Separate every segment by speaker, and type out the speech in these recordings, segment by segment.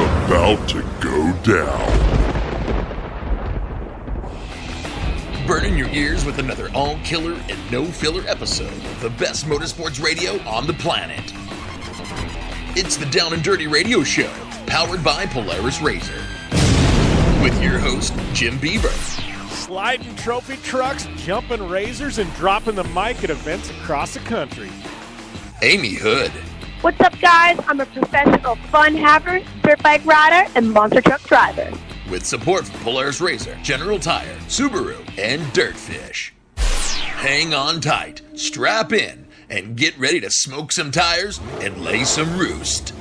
Speaker 1: about to go down.
Speaker 2: Burning your ears with another all-killer and no-filler episode of the best motorsports radio on the planet. It's the Down and Dirty Radio Show, powered by Polaris RZR. With your host, Jim Beaver.
Speaker 3: Sliding trophy trucks, jumping razors, and dropping the mic at events across the country.
Speaker 2: Amy Hood.
Speaker 4: What's up, guys? I'm a professional fun haver, dirt bike rider, and monster truck driver.
Speaker 2: With support from Polaris RZR, General Tire, Subaru, and Dirtfish. Hang on tight, strap in, and get ready to smoke some tires and lay some roost.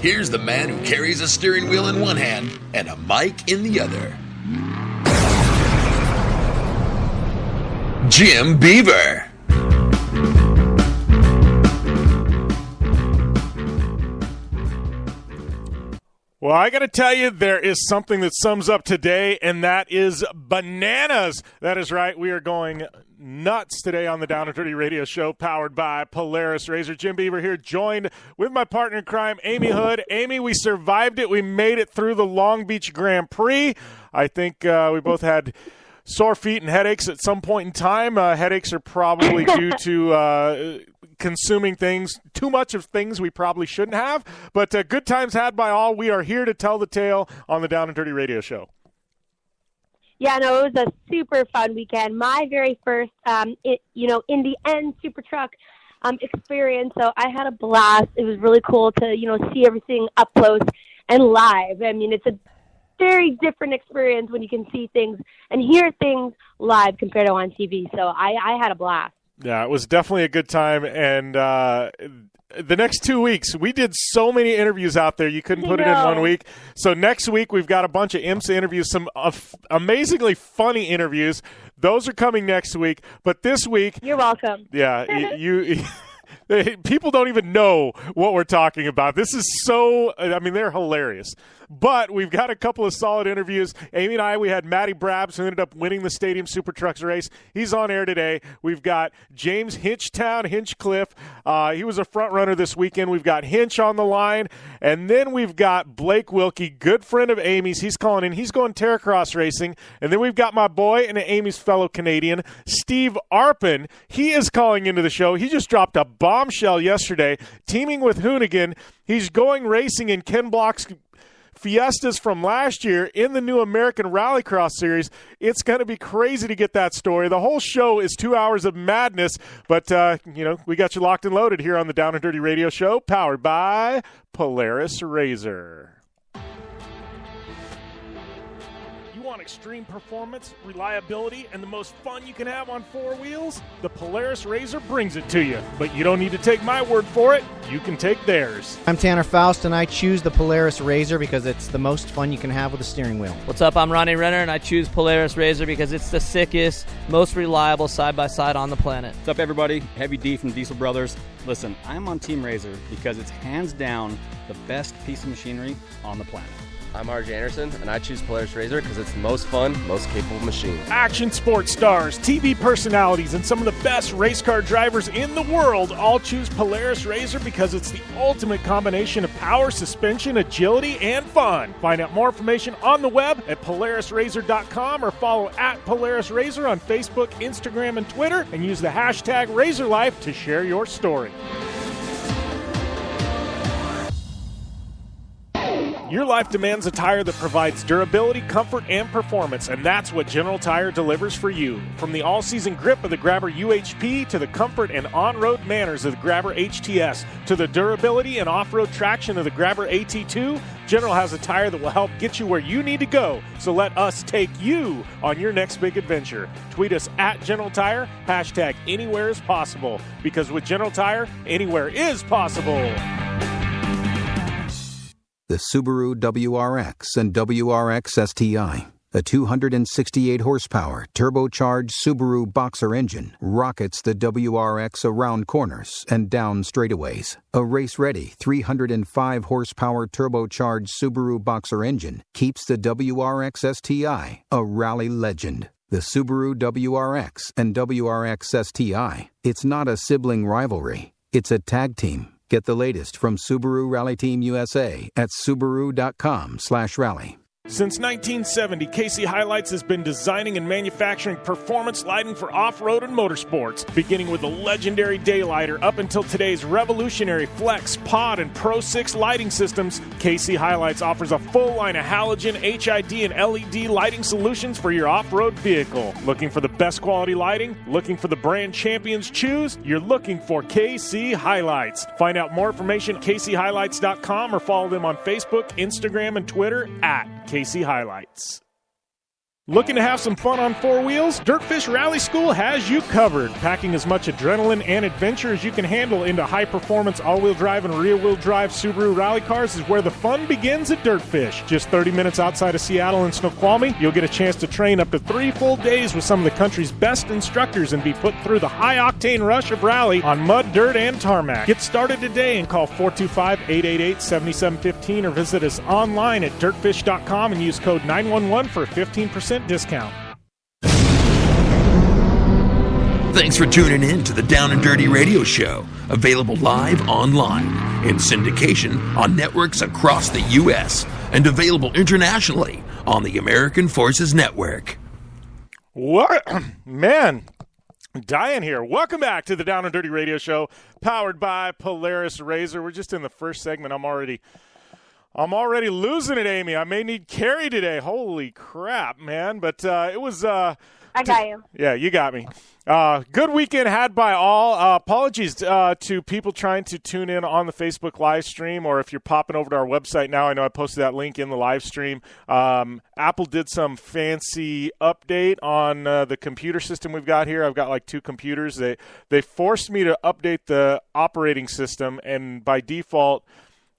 Speaker 2: Here's the man who carries a steering wheel in one hand and a mic in the other. Jim Beaver.
Speaker 3: Well, I got to tell you, there is something that sums up today, and that is bananas. That is right. We are going nuts today on the Down and Dirty Radio Show, powered by Polaris RZR. Jim Beaver here, joined with my partner in crime, Amy Hood. Amy, we survived it. We made it through the Long Beach Grand Prix. I think we both had sore feet and headaches at some point in time. Headaches are probably due to consuming too much of things we probably shouldn't have. But good times had by all. We are here to tell the tale on the Down and Dirty Radio Show.
Speaker 4: Yeah, no, it was a super fun weekend. My very first, in the end super truck experience. So I had a blast. It was really cool to, see everything up close and live. I mean, it's a very different experience when you can see things and hear things live compared to on TV. So I had a blast. Yeah,
Speaker 3: it was definitely a good time. And the next 2 weeks, we did so many interviews out there, you couldn't put it in 1 week. So next week, we've got a bunch of IMSA interviews, some amazingly funny interviews. Those are coming next week. But this week...
Speaker 4: You're welcome.
Speaker 3: Yeah, you people don't even know what we're talking about. This is they're hilarious. But we've got a couple of solid interviews. Amy and I, we had Matty Brabs, who ended up winning the Stadium Super Trucks race. He's on air today. We've got James Hinchcliffe. He was a front runner this weekend. We've got Hinch on the line. And then we've got Blake Wilkey, good friend of Amy's. He's calling in. He's going Terracross racing. And then we've got my boy and Amy's fellow Canadian, Steve Arpin. He is calling into the show. He just dropped a bombshell yesterday, teaming with Hoonigan. He's going racing in Ken Block's Fiestas from last year in the new American Rallycross Series. It's going to be crazy to get that story. The whole show is 2 hours of madness, but, we got you locked and loaded here on the Down and Dirty Radio Show, powered by Polaris RZR. Want extreme performance, reliability, and the most fun you can have on four wheels? The Polaris RZR brings it to you. But you don't need to take my word for it. You can take theirs.
Speaker 5: I'm Tanner Faust, and I choose the Polaris RZR because it's the most fun you can have with a steering wheel.
Speaker 6: What's up? I'm Ronnie Renner, and I choose Polaris RZR because it's the sickest, most reliable side-by-side on the planet.
Speaker 7: What's up, everybody? Heavy D from Diesel Brothers. Listen, I'm on Team RZR because it's hands down the best piece of machinery on the planet.
Speaker 8: I'm RJ Anderson, and I choose Polaris RZR because it's the most fun, most capable machine.
Speaker 3: Action sports stars, TV personalities, and some of the best race car drivers in the world all choose Polaris RZR because it's the ultimate combination of power, suspension, agility, and fun. Find out more information on the web at PolarisRZR.com or follow at Polaris RZR on Facebook, Instagram, and Twitter, and use the hashtag RZRLife to share your story. Your life demands a tire that provides durability, comfort, and performance, and that's what General Tire delivers for you. From the all-season grip of the Grabber UHP to the comfort and on-road manners of the Grabber HTS to the durability and off-road traction of the Grabber AT2, General has a tire that will help get you where you need to go. So let us take you on your next big adventure. Tweet us at General Tire, hashtag anywhere is possible, because with General Tire, anywhere is possible.
Speaker 9: The Subaru WRX and WRX STI, a 268-horsepower turbocharged Subaru Boxer engine, rockets the WRX around corners and down straightaways. A race-ready 305-horsepower turbocharged Subaru Boxer engine keeps the WRX STI a rally legend. The Subaru WRX and WRX STI, it's not a sibling rivalry. It's a tag team. Get the latest from Subaru Rally Team USA at Subaru.com/rally.
Speaker 3: Since 1970, KC Highlights has been designing and manufacturing performance lighting for off-road and motorsports, beginning with the legendary Daylighter up until today's revolutionary Flex, Pod, and Pro 6 lighting systems. KC Highlights offers a full line of halogen, HID, and LED lighting solutions for your off-road vehicle. Looking for the best quality lighting? Looking for the brand champions choose? You're looking for KC Highlights. Find out more information at kchighlights.com or follow them on Facebook, Instagram, and Twitter at KC Highlights. Looking to have some fun on four wheels? Dirtfish Rally School has you covered. Packing as much adrenaline and adventure as you can handle into high-performance all-wheel drive and rear-wheel drive Subaru rally cars is where the fun begins at Dirtfish. Just 30 minutes outside of Seattle in Snoqualmie, you'll get a chance to train up to 3 full days with some of the country's best instructors and be put through the high-octane rush of rally on mud, dirt, and tarmac. Get started today and call 425-888-7715 or visit us online at dirtfish.com and use code 911 for a 15% discount.
Speaker 2: Thanks for tuning in to the Down and Dirty Radio Show, available live online, in syndication on networks across the U.S., and available internationally on the American Forces Network.
Speaker 3: What? Man, dying here. Welcome back to the Down and Dirty Radio Show, powered by Polaris Razor. We're just in the first segment. I'm already losing it, Amy. I may need Carrie today. Holy crap, man. But it was... I
Speaker 4: got you.
Speaker 3: Yeah, you got me. Good weekend had by all. Apologies to people trying to tune in on the Facebook live stream, or if you're popping over to our website now. I know I posted that link in the live stream. Apple did some fancy update on the computer system we've got here. I've got like 2 computers. They forced me to update the operating system, and by default,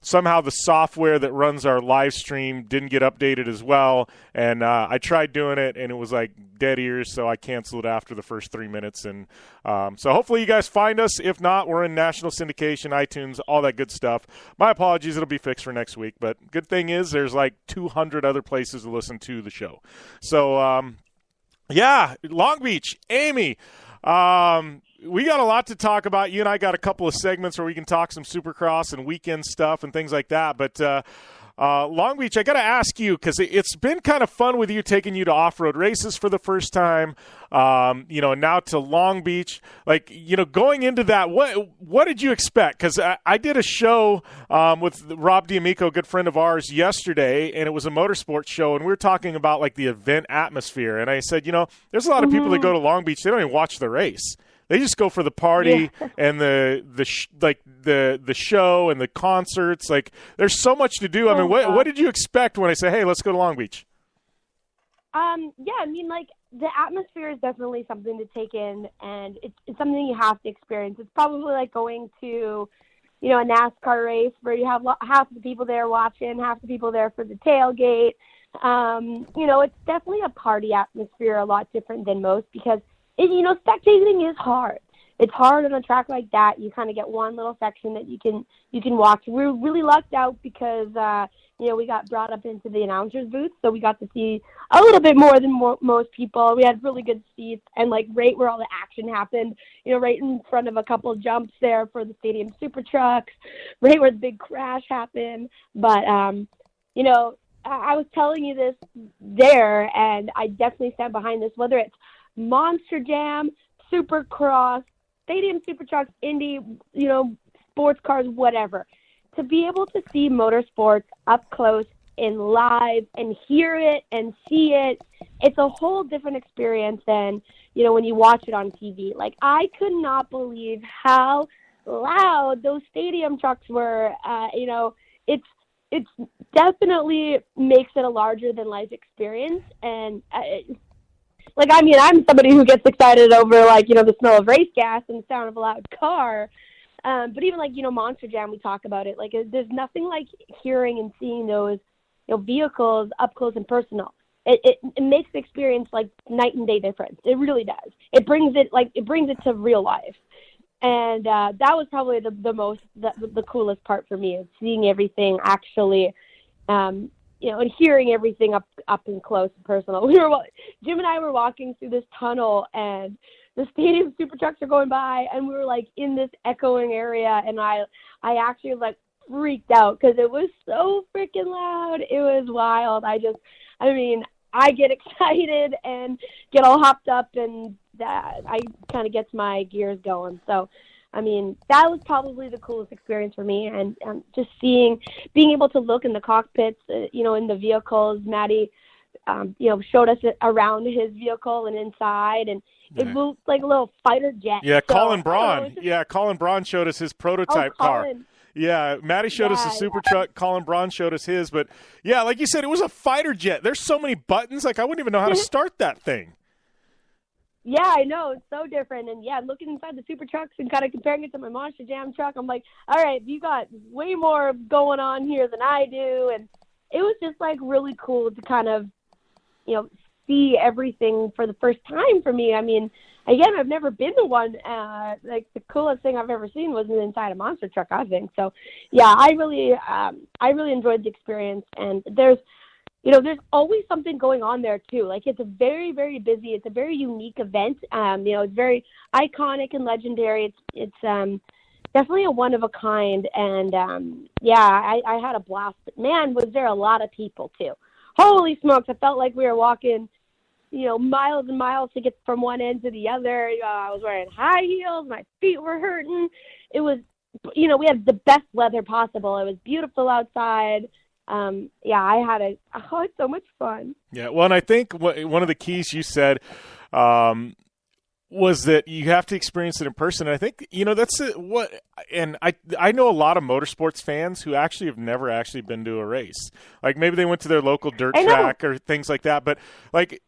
Speaker 3: somehow the software that runs our live stream didn't get updated as well, and I tried doing it, and it was like dead ears, so I canceled after the first 3 minutes. And so hopefully you guys find us. If not, we're in national syndication, iTunes, all that good stuff. My apologies, it'll be fixed for next week, but good thing is there's like 200 other places to listen to the show. So, yeah, Long Beach, Amy, we got a lot to talk about. You and I got a couple of segments where we can talk some Supercross and weekend stuff and things like that. But Long Beach, I got to ask you, because it's been kind of fun with you, taking you to off-road races for the first time, now to Long Beach. Like, going into that, what did you expect? Because I did a show with Rob D'Amico, a good friend of ours, yesterday, and it was a motorsports show, and we were talking about, like, the event atmosphere. And I said, there's a lot of people that go to Long Beach, they don't even watch the race. They just go for the party and the show and the concerts. Like, there's so much to do. I mean, what did you expect when I say, hey, let's go to Long Beach?
Speaker 4: The atmosphere is definitely something to take in, and it's something you have to experience. It's probably like going to, a NASCAR race where you have half the people there watching, half the people there for the tailgate. It's definitely a party atmosphere, a lot different than most, because spectating is hard. It's hard on a track like that. You kind of get one little section that you can watch. We're really lucked out because we got brought up into the announcer's booth, so we got to see a little bit more than most people. We had really good seats, and like right where all the action happened, right in front of a couple of jumps there for the stadium super trucks, right where the big crash happened. But I was telling you this there, and I definitely stand behind this, whether it's Monster Jam, Supercross, Stadium Super Trucks, Indy, sports cars, whatever. To be able to see motorsports up close and live and hear it and see it, it's a whole different experience than, when you watch it on TV. Like, I could not believe how loud those stadium trucks were. It's definitely makes it a larger than life experience. And I'm somebody who gets excited over, the smell of race gas and the sound of a loud car. But even, Monster Jam, we talk about it. Like, there's nothing like hearing and seeing those, vehicles up close and personal. It makes the experience, like, night and day difference. It really does. It brings it to real life. And that was probably the coolest part for me, is seeing everything actually, and hearing everything up and close and personal. Jim and I were walking through this tunnel, and the stadium super trucks are going by, and we were like in this echoing area, and I actually like freaked out because it was so freaking loud. It was wild. I get excited and get all hopped up, and that I kind of gets my gears going. So, I mean, that was probably the coolest experience for me, and just being able to look in the cockpits, in the vehicles. Matty, showed us around his vehicle and inside, and it looked like a little fighter jet.
Speaker 3: Yeah, so, Colin Braun. Colin Braun showed us his prototype car. Yeah, Matty showed us the super truck. Colin Braun showed us his. But, yeah, like you said, it was a fighter jet. There's so many buttons. Like, I wouldn't even know how to start that thing.
Speaker 4: Yeah, I know. It's so different. And, yeah, looking inside the super trucks and kind of comparing it to my Monster Jam truck, I'm like, all right, you got way more going on here than I do. And it was just, like, really cool to kind of, see everything for the first time for me. I mean, again, I've never been to one. Like, the coolest thing I've ever seen was inside a monster truck, I think. So, yeah, I really enjoyed the experience. And there's always something going on there too. Like, it's a very, very busy. It's a very unique event. It's very iconic and legendary. It's definitely a one of a kind. And I had a blast. But man, was there a lot of people too. Holy smokes! I felt like we were walking, miles and miles to get from one end to the other. I was wearing high heels. My feet were hurting. It was, we had the best weather possible. It was beautiful outside. I had so much fun. Yeah,
Speaker 3: well, and I think one of the keys you said was that you have to experience it in person. And I think, that's and I know a lot of motorsports fans who actually have never actually been to a race. Like, maybe they went to their local dirt track or things like that. But, like,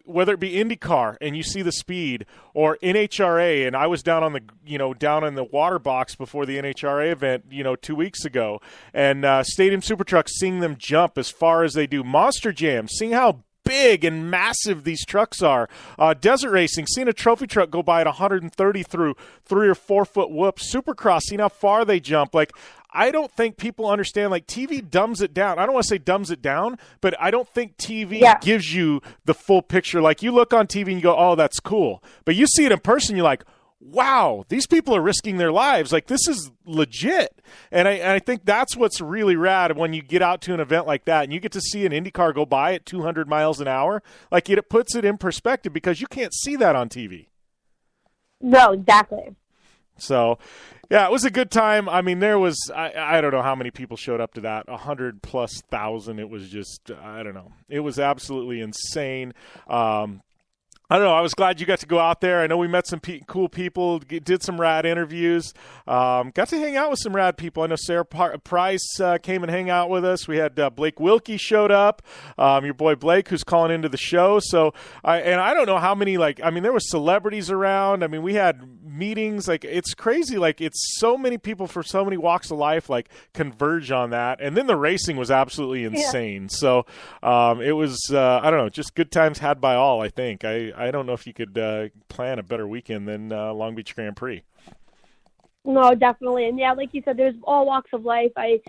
Speaker 3: whether it be IndyCar and you see the speed, or NHRA, and I was down on the, down in the water box before the NHRA event, 2 weeks ago, and Stadium Super Trucks, seeing them jump as far as they do. Monster Jam, seeing how big and massive these trucks are. Desert racing, seeing a trophy truck go by at 130 through 3 or 4 foot whoops. Supercross, seeing how far they jump. Like, I don't think people understand, like, TV dumbs it down. I don't want to say dumbs it down, but I don't think TV gives you the full picture. Like, you look on TV and you go, oh, that's cool. But you see it in person, you're like, wow, these people are risking their lives. Like, this is legit. And I think that's what's really rad when you get out to an event like that and you get to see an Indy car go by at 200 miles an hour. Like, it puts it in perspective because you can't see that on TV.
Speaker 4: No, exactly.
Speaker 3: So, yeah, it was a good time. I mean, there was, I don't know how many people showed up to that, 100,000+. It was just, I don't know. It was absolutely insane. I don't know. I was glad you got to go out there. I know we met some cool people, did some rad interviews, got to hang out with some rad people. I know Sarah Price came and hang out with us. We had Blake Wilkey showed up, your boy Blake, who's calling into the show. So, I don't know how many, there was celebrities around. I mean, we had meetings. Like, it's crazy. Like, it's so many people from so many walks of life, like, converge on that. And then the racing was absolutely insane. Yeah. So, it was, I don't know, just good times had by all, I think. I don't know if you could plan a better weekend than Long Beach Grand Prix.
Speaker 4: No, definitely. And yeah, like you said, there's all walks of life. I,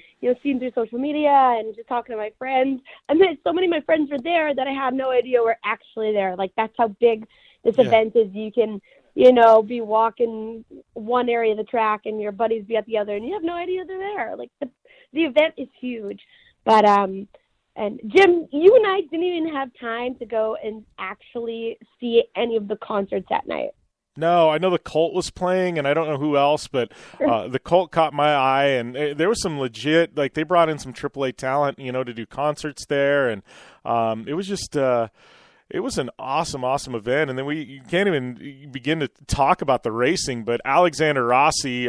Speaker 4: seen through social media and just talking to my friends. And then so many of my friends were there that I had no idea were actually there. Like, that's how big this event is. You can, be walking one area of the track and your buddies be at the other and you have no idea they're there. Like, the event is huge. But, and Jim, you and I didn't even have time to go and actually see any of the concerts that night.
Speaker 3: No, I know the Cult was playing, and I don't know who else, but the Cult caught my eye, and there was some legit, like, they brought in some AAA talent, to do concerts there, and it was just it was an awesome, awesome event. And then you can't even begin to talk about the racing, but Alexander Rossi,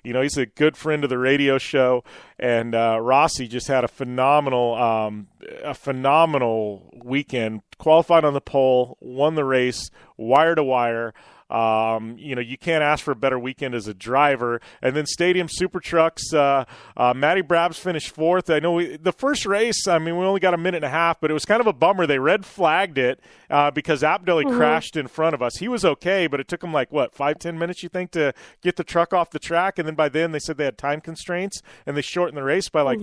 Speaker 3: he's a good friend of the radio show, and Rossi just had a phenomenal weekend. Qualified on the pole, won the race, wire to wire. You can't ask for a better weekend as a driver. And then Stadium Super Trucks, Matty Brabs finished 4th. I know the first race, we only got a minute and a half, but it was kind of a bummer. They red flagged it because Abdelli crashed in front of us. He was okay, but it took him 5-10 minutes, you think, to get the truck off the track. And then by then they said they had time constraints and they shortened the race by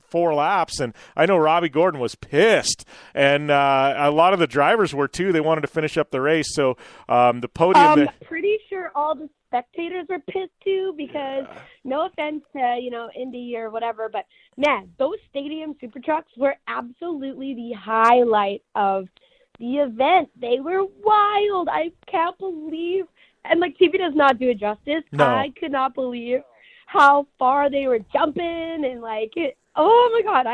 Speaker 3: 4 laps, and I know Robbie Gordon was pissed, and a lot of the drivers were too. They wanted to finish up the race, so the podium.
Speaker 4: Pretty sure all the spectators were pissed too, because no offense to Indy or whatever, but man, those stadium super trucks were absolutely the highlight of the event. They were wild. I can't believe, and TV does not do it justice.
Speaker 3: No.
Speaker 4: I could not believe how far they were jumping, and oh my God,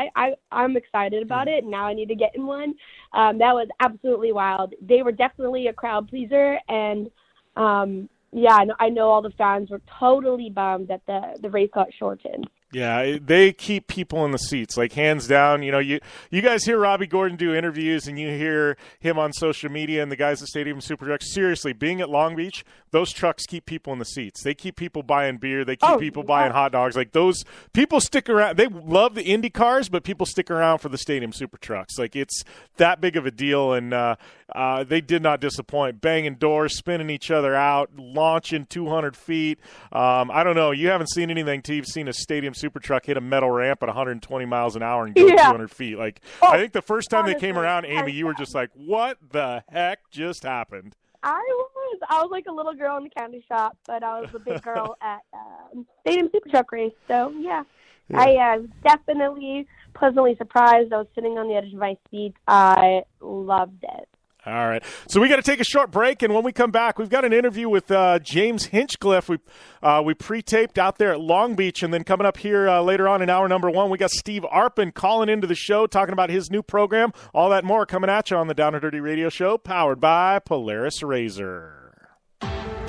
Speaker 4: I'm excited about it. Now I need to get in one. That was absolutely wild. They were definitely a crowd pleaser, and I know all the fans were totally bummed that the race got shortened.
Speaker 3: Yeah, they keep people in the seats, hands down. You guys hear Robbie Gordon do interviews, and you hear him on social media and the guys at Stadium Super Trucks. Seriously, being at Long Beach, those trucks keep people in the seats. They keep people buying beer. They keep people buying hot dogs. Those people stick around. They love the Indy cars, but people stick around for the Stadium Super Trucks. It's that big of a deal, and they did not disappoint. Banging doors, spinning each other out, launching 200 feet. I don't know. You haven't seen anything till you've seen a Stadium Super Truck hit a metal ramp at 120 miles an hour and go 200 feet. I think the first time they came around, Amy, you were just like, what the heck just happened?
Speaker 4: I was like a little girl in the candy shop, but I was a big girl at Stadium Super Truck race. So, yeah. I definitely pleasantly surprised. I was sitting on the edge of my seat. I loved it.
Speaker 3: All right. So we got to take a short break, and when we come back, we've got an interview with James Hinchcliffe. We pre-taped out there at Long Beach, and then coming up here later on in hour number 1, we got Steve Arpin calling into the show, talking about his new program. All that more coming at you on the Down and Dirty Radio Show, powered by Polaris Razor.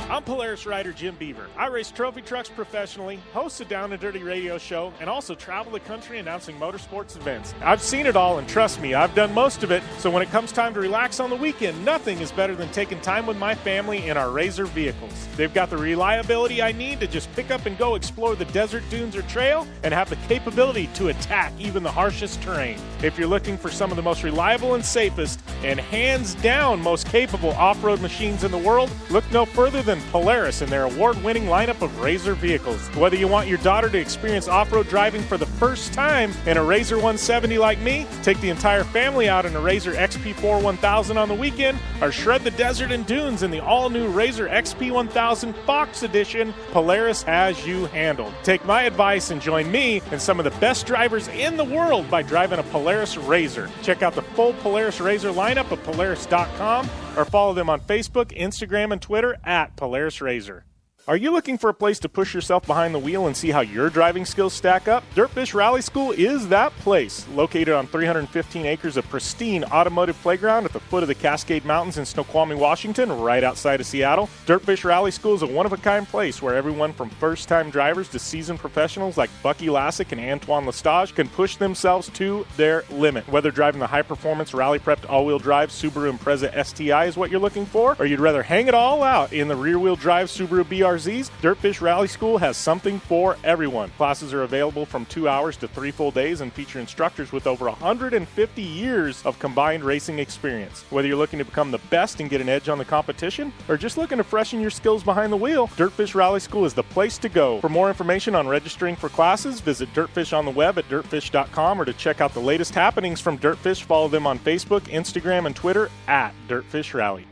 Speaker 3: I'm Polaris rider Jim Beaver. I race trophy trucks professionally, host a Down and Dirty Radio Show, and also travel the country announcing motorsports events. I've seen it all, and trust me, I've done most of it. So when it comes time to relax on the weekend, nothing is better than taking time with my family in our Razor vehicles. They've got the reliability I need to just pick up and go explore the desert, dunes, or trail, and have the capability to attack even the harshest terrain. If you're looking for some of the most reliable and safest, and hands down most capable off-road machines in the world, look no further than Polaris and their award-winning lineup of Razor vehicles. Whether you want your daughter to experience off-road driving for the first time in a Razor 170 like me, take the entire family out in a Razor XP4 1000 on the weekend, or shred the desert and dunes in the all-new Razor XP 1000 Fox Edition, Polaris has you handled. Take my advice and join me and some of the best drivers in the world by driving a Polaris Razor. Check out the full Polaris Razor lineup at Polaris.com, or follow them on Facebook, Instagram, and Twitter at Polaris Razor. Are you looking for a place to push yourself behind the wheel and see how your driving skills stack up? Dirtfish Rally School is that place. Located on 315 acres of pristine automotive playground at the foot of the Cascade Mountains in Snoqualmie, Washington, right outside of Seattle, Dirtfish Rally School is a one-of-a-kind place where everyone from first-time drivers to seasoned professionals like Bucky Lassick and Antoine Lestage can push themselves to their limit. Whether driving the high-performance, rally-prepped all-wheel drive Subaru Impreza STI is what you're looking for, or you'd rather hang it all out in the rear-wheel drive Subaru BRZs, Dirtfish Rally School has something for everyone. Classes are available from 2 hours to 3 full days and feature instructors with over 150 years of combined racing experience. Whether you're looking to become the best and get an edge on the competition, or just looking to freshen your skills behind the wheel, Dirtfish Rally School is the place to go. For more information on registering for classes, visit Dirtfish on the web at dirtfish.com, or to check out the latest happenings from Dirtfish, follow them on Facebook, Instagram, and Twitter at Dirtfish Rally.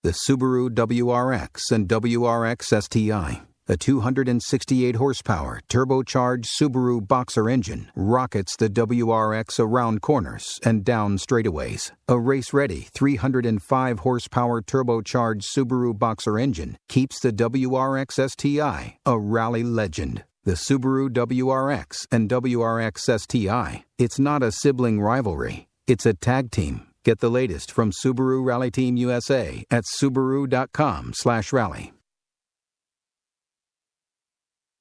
Speaker 9: The Subaru WRX and WRX STI, a 268-horsepower, turbocharged Subaru Boxer engine, rockets the WRX around corners and down straightaways. A race-ready 305-horsepower turbocharged Subaru Boxer engine keeps the WRX STI a rally legend. The Subaru WRX and WRX STI, it's not a sibling rivalry, it's a tag team. Get the latest from Subaru Rally Team USA at Subaru.com/rally.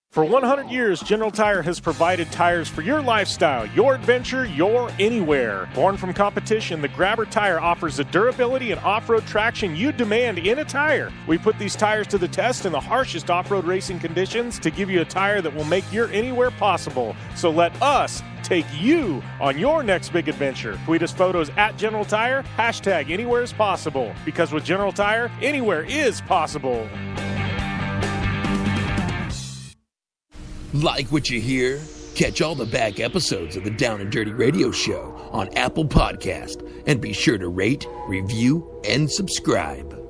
Speaker 3: For 100 years, General Tire has provided tires for your lifestyle, your adventure, your anywhere. Born from competition, the Grabber tire offers the durability and off-road traction you demand in a tire. We put these tires to the test in the harshest off-road racing conditions to give you a tire that will make your anywhere possible. So let us take you on your next big adventure. Tweet us photos at General Tire, hashtag anywhere is possible. Because with General Tire, anywhere is possible.
Speaker 2: Like what you hear? Catch all the back episodes of the Down and Dirty Radio Show on Apple Podcast, and be sure to rate, review, and subscribe.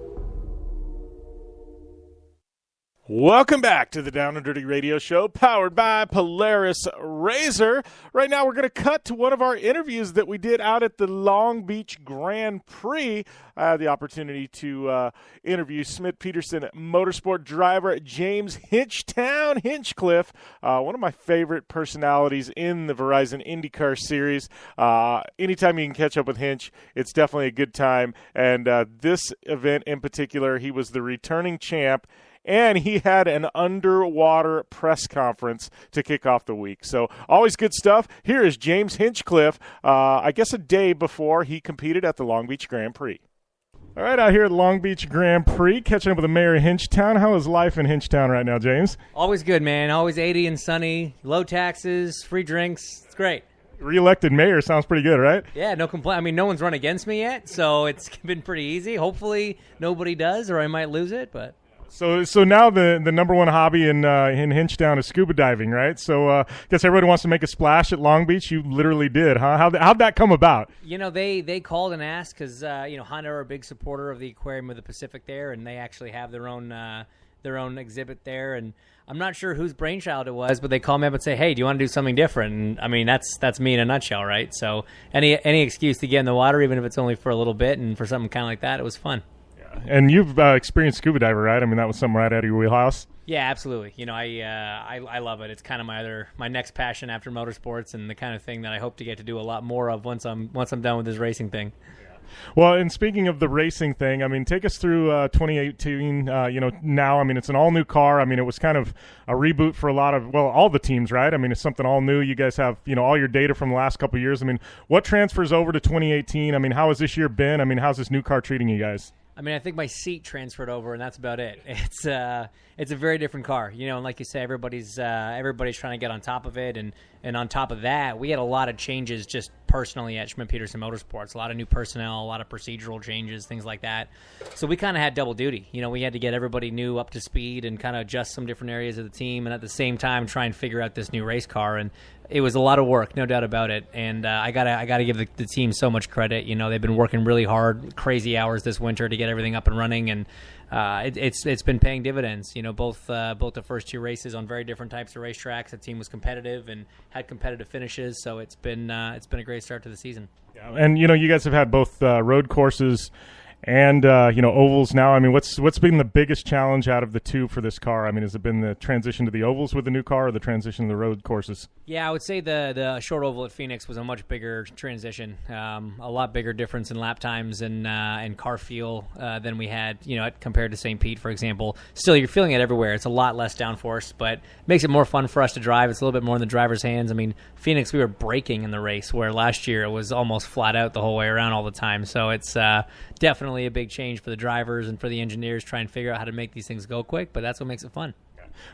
Speaker 3: Welcome back to the Down and Dirty Radio Show, powered by Polaris Razor. Right now, we're going to cut to one of our interviews that we did out at the Long Beach Grand Prix. I had the opportunity to interview Smith-Peterson Motorsport driver James Hinchcliffe, one of my favorite personalities in the Verizon IndyCar series. Anytime you can catch up with Hinch, it's definitely a good time. And this event in particular, he was the returning champ, and he had an underwater press conference to kick off the week. So always good stuff. Here is James Hinchcliffe, I guess a day before he competed at the Long Beach Grand Prix. All right, out here at Long Beach Grand Prix, catching up with the mayor of Hinchtown. How is life in Hinchtown right now, James?
Speaker 10: Always good, man. Always 80 and sunny, low taxes, free drinks. It's great.
Speaker 3: Re-elected mayor sounds pretty good, right?
Speaker 10: Yeah, no complaint. I mean, no one's run against me yet, so it's been pretty easy. Hopefully nobody does, or I might lose it, but...
Speaker 3: So now the number one hobby in Hinchtown is scuba diving, right? So I guess everybody wants to make a splash at Long Beach. You literally did, huh? How'd that come about?
Speaker 10: You know, they called and asked because, Honda are a big supporter of the Aquarium of the Pacific there, and they actually have their own exhibit there. And I'm not sure whose brainchild it was, but they called me up and say, hey, do you want to do something different? And, I mean, that's me in a nutshell, right? So any excuse to get in the water, even if it's only for a little bit, and for something kind of like that, it was fun.
Speaker 3: And you've experienced scuba diver, right? I mean, that was something right out of your wheelhouse.
Speaker 10: Yeah, absolutely. You know, I love it. It's kind of my next passion after motorsports, and the kind of thing that I hope to get to do a lot more of once I'm done with this racing thing.
Speaker 3: Well, and speaking of the racing thing, I mean, take us through 2018. Now, I mean, it's an all-new car. I mean, it was kind of a reboot for all the teams, right? I mean, it's something all new. You guys have, all your data from the last couple of years. I mean, what transfers over to 2018? I mean, how has this year been? I mean, how's this new car treating you guys?
Speaker 10: I mean, I think my seat transferred over, and that's about it. It's a very different car, and like you say, everybody's trying to get on top of it, and on top of that, we had a lot of changes just personally at Schmidt-Peterson Motorsports, a lot of new personnel, a lot of procedural changes, things like that. So we kind of had double duty. We had to get everybody new up to speed and kind of adjust some different areas of the team, and at the same time try and figure out this new race car. And it was a lot of work, no doubt about it. And I gotta give the team so much credit. They've been working really hard, crazy hours this winter to get everything up and running, and it's been paying dividends. Both the first two races on very different types of racetracks, the team was competitive and had competitive finishes. So it's been a great start to the season.
Speaker 3: Yeah, and you guys have had both road courses and ovals now. I mean, what's been the biggest challenge out of the two for this car? I mean, has it been the transition to the ovals with the new car, or the transition to the road courses?
Speaker 10: Yeah, I would say the short oval at Phoenix was a much bigger transition, a lot bigger difference in lap times and car feel than we had, compared to St. Pete, for example. Still, you're feeling it everywhere. It's a lot less downforce, but it makes it more fun for us to drive. It's a little bit more in the driver's hands. I mean, Phoenix, we were braking in the race, where last year it was almost flat out the whole way around all the time. So it's definitely a big change for the drivers and for the engineers trying to figure out how to make these things go quick, but that's what makes it fun.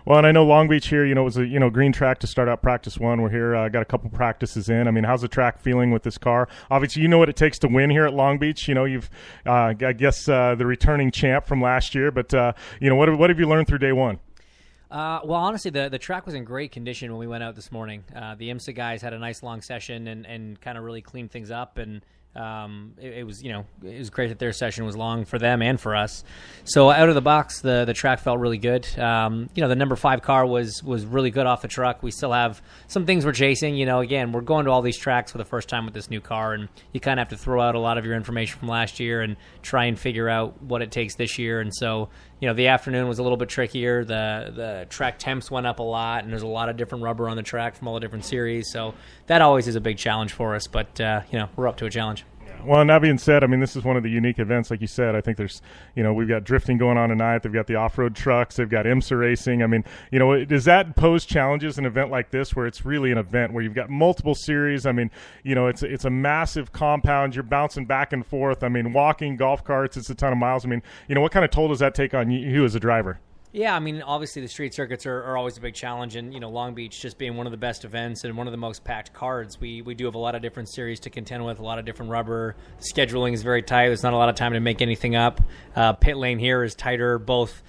Speaker 3: Well, and I know Long Beach here, it was a green track to start out practice one. We're here, got a couple practices in. I mean, how's the track feeling with this car? Obviously, you know what it takes to win here at Long Beach. You've, I guess, the returning champ from last year. But what have you learned through day one?
Speaker 10: Well, honestly, the track was in great condition when we went out this morning. The IMSA guys had a nice long session and kind of really cleaned things up, and it was great that their session was long for them and for us. So out of the box, the track felt really good. The number 5 car was really good off the truck. We still have some things we're chasing. Again, we're going to all these tracks for the first time with this new car, and you kind of have to throw out a lot of your information from last year and try and figure out what it takes this year. And so, the afternoon was a little bit trickier. The track temps went up a lot, and there's a lot of different rubber on the track from all the different series. So that always is a big challenge for us, but we're up to a challenge.
Speaker 3: Well, and that being said, I mean, this is one of the unique events, like you said. I think there's, we've got drifting going on tonight. They've got the off-road trucks. They've got IMSA racing. I mean, does that pose challenges in an event like this, where it's really an event where you've got multiple series? I mean, it's a massive compound. You're bouncing back and forth. I mean, walking, golf carts, it's a ton of miles. I mean, what kind of toll does that take on you as a driver?
Speaker 10: Yeah, I mean, obviously the street circuits are always a big challenge, and Long Beach just being one of the best events and one of the most packed cards, we do have a lot of different series to contend with, a lot of different rubber. Scheduling is very tight. There's not a lot of time to make anything up. Pit lane here is tighter, both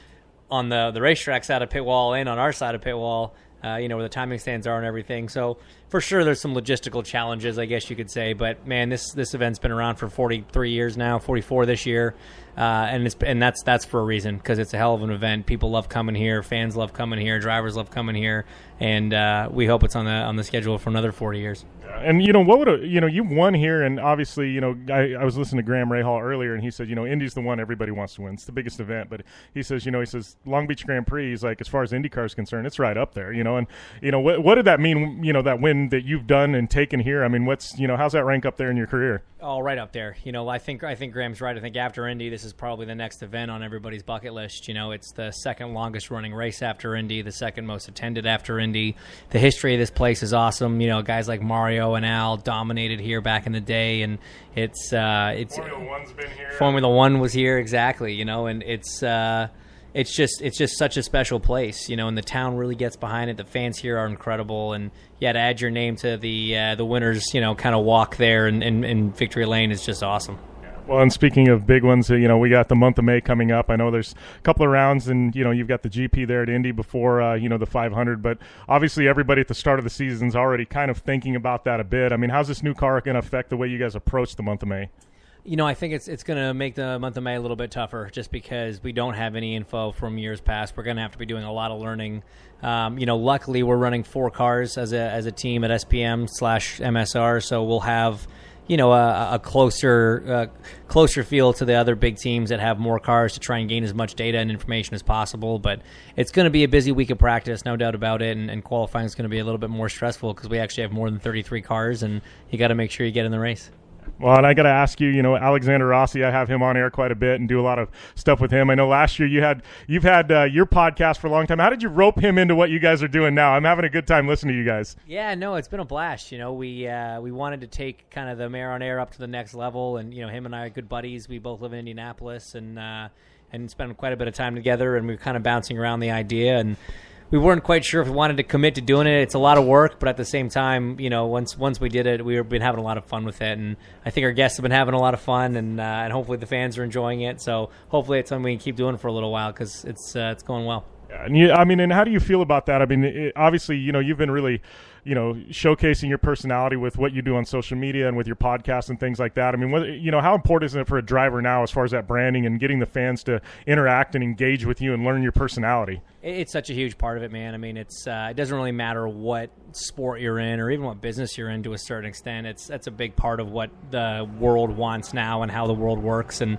Speaker 10: on the racetrack side of pit wall and on our side of pit wall. where the timing stands are and everything. So for sure, there's some logistical challenges, I guess you could say. But man, this event's been around for 43 years now, 44 this year, and that's for a reason, because it's a hell of an event. People love coming here, fans love coming here, drivers love coming here, and we hope it's on the schedule for another 40 years.
Speaker 3: And what would you won here, and obviously I was listening to Graham Rahal earlier, and he said Indy's the one everybody wants to win. It's the biggest event, but he says Long Beach Grand Prix. He's like, as far as IndyCar is concerned, it's right up there. And what did that mean? That win that you've done and taken here. I mean, how's that rank up there in your career?
Speaker 10: Oh, right up there. I think Graham's right. I think after Indy, this is probably the next event on everybody's bucket list. It's the second longest running race after Indy, the second most attended after Indy. The history of this place is awesome. Guys like Mario and Al dominated here back in the day, and it's
Speaker 3: Formula One's been here.
Speaker 10: Formula One was here, exactly. And it's just such a special place, and the town really gets behind it. The fans here are incredible, and to add your name to the winners, kind of walk there in Victory Lane is just awesome.
Speaker 3: Well, and speaking of big ones, we got the month of May coming up. I know there's a couple of rounds, and you've got the GP there at Indy before the 500. But obviously, everybody at the start of the season is already kind of thinking about that a bit. I mean, how's this new car going to affect the way you guys approach the month of May?
Speaker 10: I think it's going to make the month of May a little bit tougher, just because we don't have any info from years past. We're going to have to be doing a lot of learning. Luckily, we're running 4 cars as a team at SPM/MSR, so we'll have a closer feel to the other big teams that have more cars to try and gain as much data and information as possible. But it's going to be a busy week of practice, no doubt about it, and qualifying is going to be a little bit more stressful because we actually have more than 33 cars, and you got to make sure you get in the race.
Speaker 3: Well, and I got to ask you, Alexander Rossi, I have him on air quite a bit and do a lot of stuff with him. I know last year you've had your podcast for a long time. How did you rope him into what you guys are doing now? I'm having a good time listening to you guys.
Speaker 10: Yeah, no, it's been a blast. We wanted to take kind of the Mare on Air up to the next level, and him and I are good buddies. We both live in Indianapolis and spend quite a bit of time together, and we're kind of bouncing around the idea, and we weren't quite sure if we wanted to commit to doing it. It's a lot of work, but at the same time, once we did it, we've been having a lot of fun with it, and I think our guests have been having a lot of fun, and hopefully the fans are enjoying it. So hopefully it's something we can keep doing for a little while, because it's going well.
Speaker 3: Yeah, and how do you feel about that? I mean, obviously, you've been really, showcasing your personality with what you do on social media and with your podcast and things like that. I mean, how important is it for a driver now as far as that branding and getting the fans to interact and engage with you and learn your personality?
Speaker 10: It's such a huge part of it, man. I mean, it doesn't really matter what sport you're in or even what business you're in to a certain extent. That's a big part of what the world wants now and how the world works. And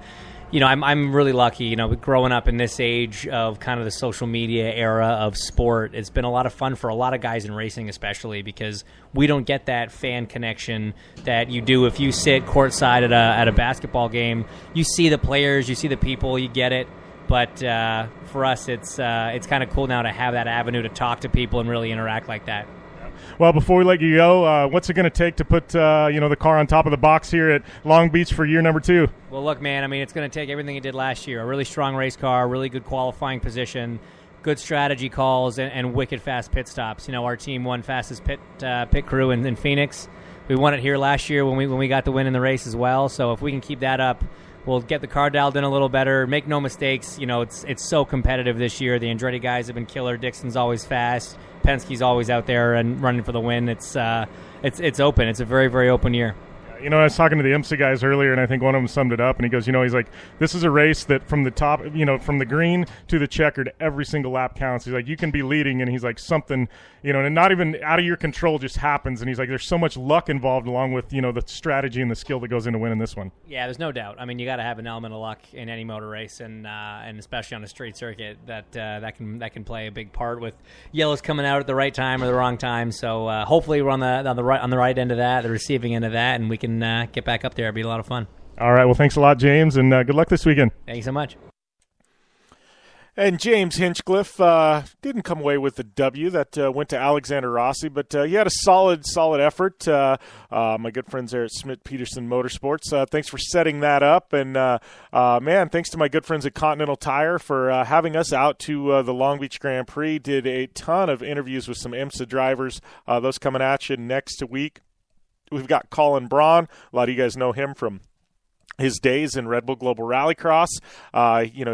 Speaker 10: I'm really lucky, growing up in this age of kind of the social media era of sport. It's been a lot of fun for a lot of guys in racing, especially because we don't get that fan connection that you do if you sit courtside at a basketball game. You see the players, you see the people, you get it. But for us, it's kind of cool now to have that avenue to talk to people and really interact like that.
Speaker 3: Well, before we let you go, what's it going to take to put the car on top of the box here at Long Beach for year number 2?
Speaker 10: Well, look, man, I mean, it's going to take everything it did last year. A really strong race car, really good qualifying position, good strategy calls, and wicked fast pit stops. Our team won fastest pit crew in Phoenix. We won it here last year when we got the win in the race as well. So if we can keep that up, we'll get the car dialed in a little better. Make no mistakes. It's so competitive this year. The Andretti guys have been killer. Dixon's always fast. Penske's always out there and running for the win. It's open. It's a very, very open year.
Speaker 3: I was talking to the IMSA guys earlier, and I think one of them summed it up, and he goes, he's like, this is a race that from the top, from the green to the checkered, every single lap counts. He's like, you can be leading, and he's like, something, and not even out of your control just happens, and he's like, there's so much luck involved along with, the strategy and the skill that goes into winning this one.
Speaker 10: Yeah, there's no doubt. I mean, you got to have an element of luck in any motor race, and especially on a straight circuit, that can play a big part with yellows coming out at the right time or the wrong time. So hopefully we're on the right end of that, the receiving end of that, and we can get back up there. It'd be a lot of fun.
Speaker 3: All right. Well, thanks a lot, James, and good luck this weekend.
Speaker 10: Thank you so much.
Speaker 3: And James Hinchcliffe didn't come away with the W that went to Alexander Rossi, but he had a solid effort. My good friends there at Schmidt-Peterson Motorsports, thanks for setting that up. And, thanks to my good friends at Continental Tire for having us out to the Long Beach Grand Prix. Did a ton of interviews with some IMSA drivers. Those coming at you next week. We've got Colin Braun. A lot of you guys know him from his days in Red Bull Global Rallycross.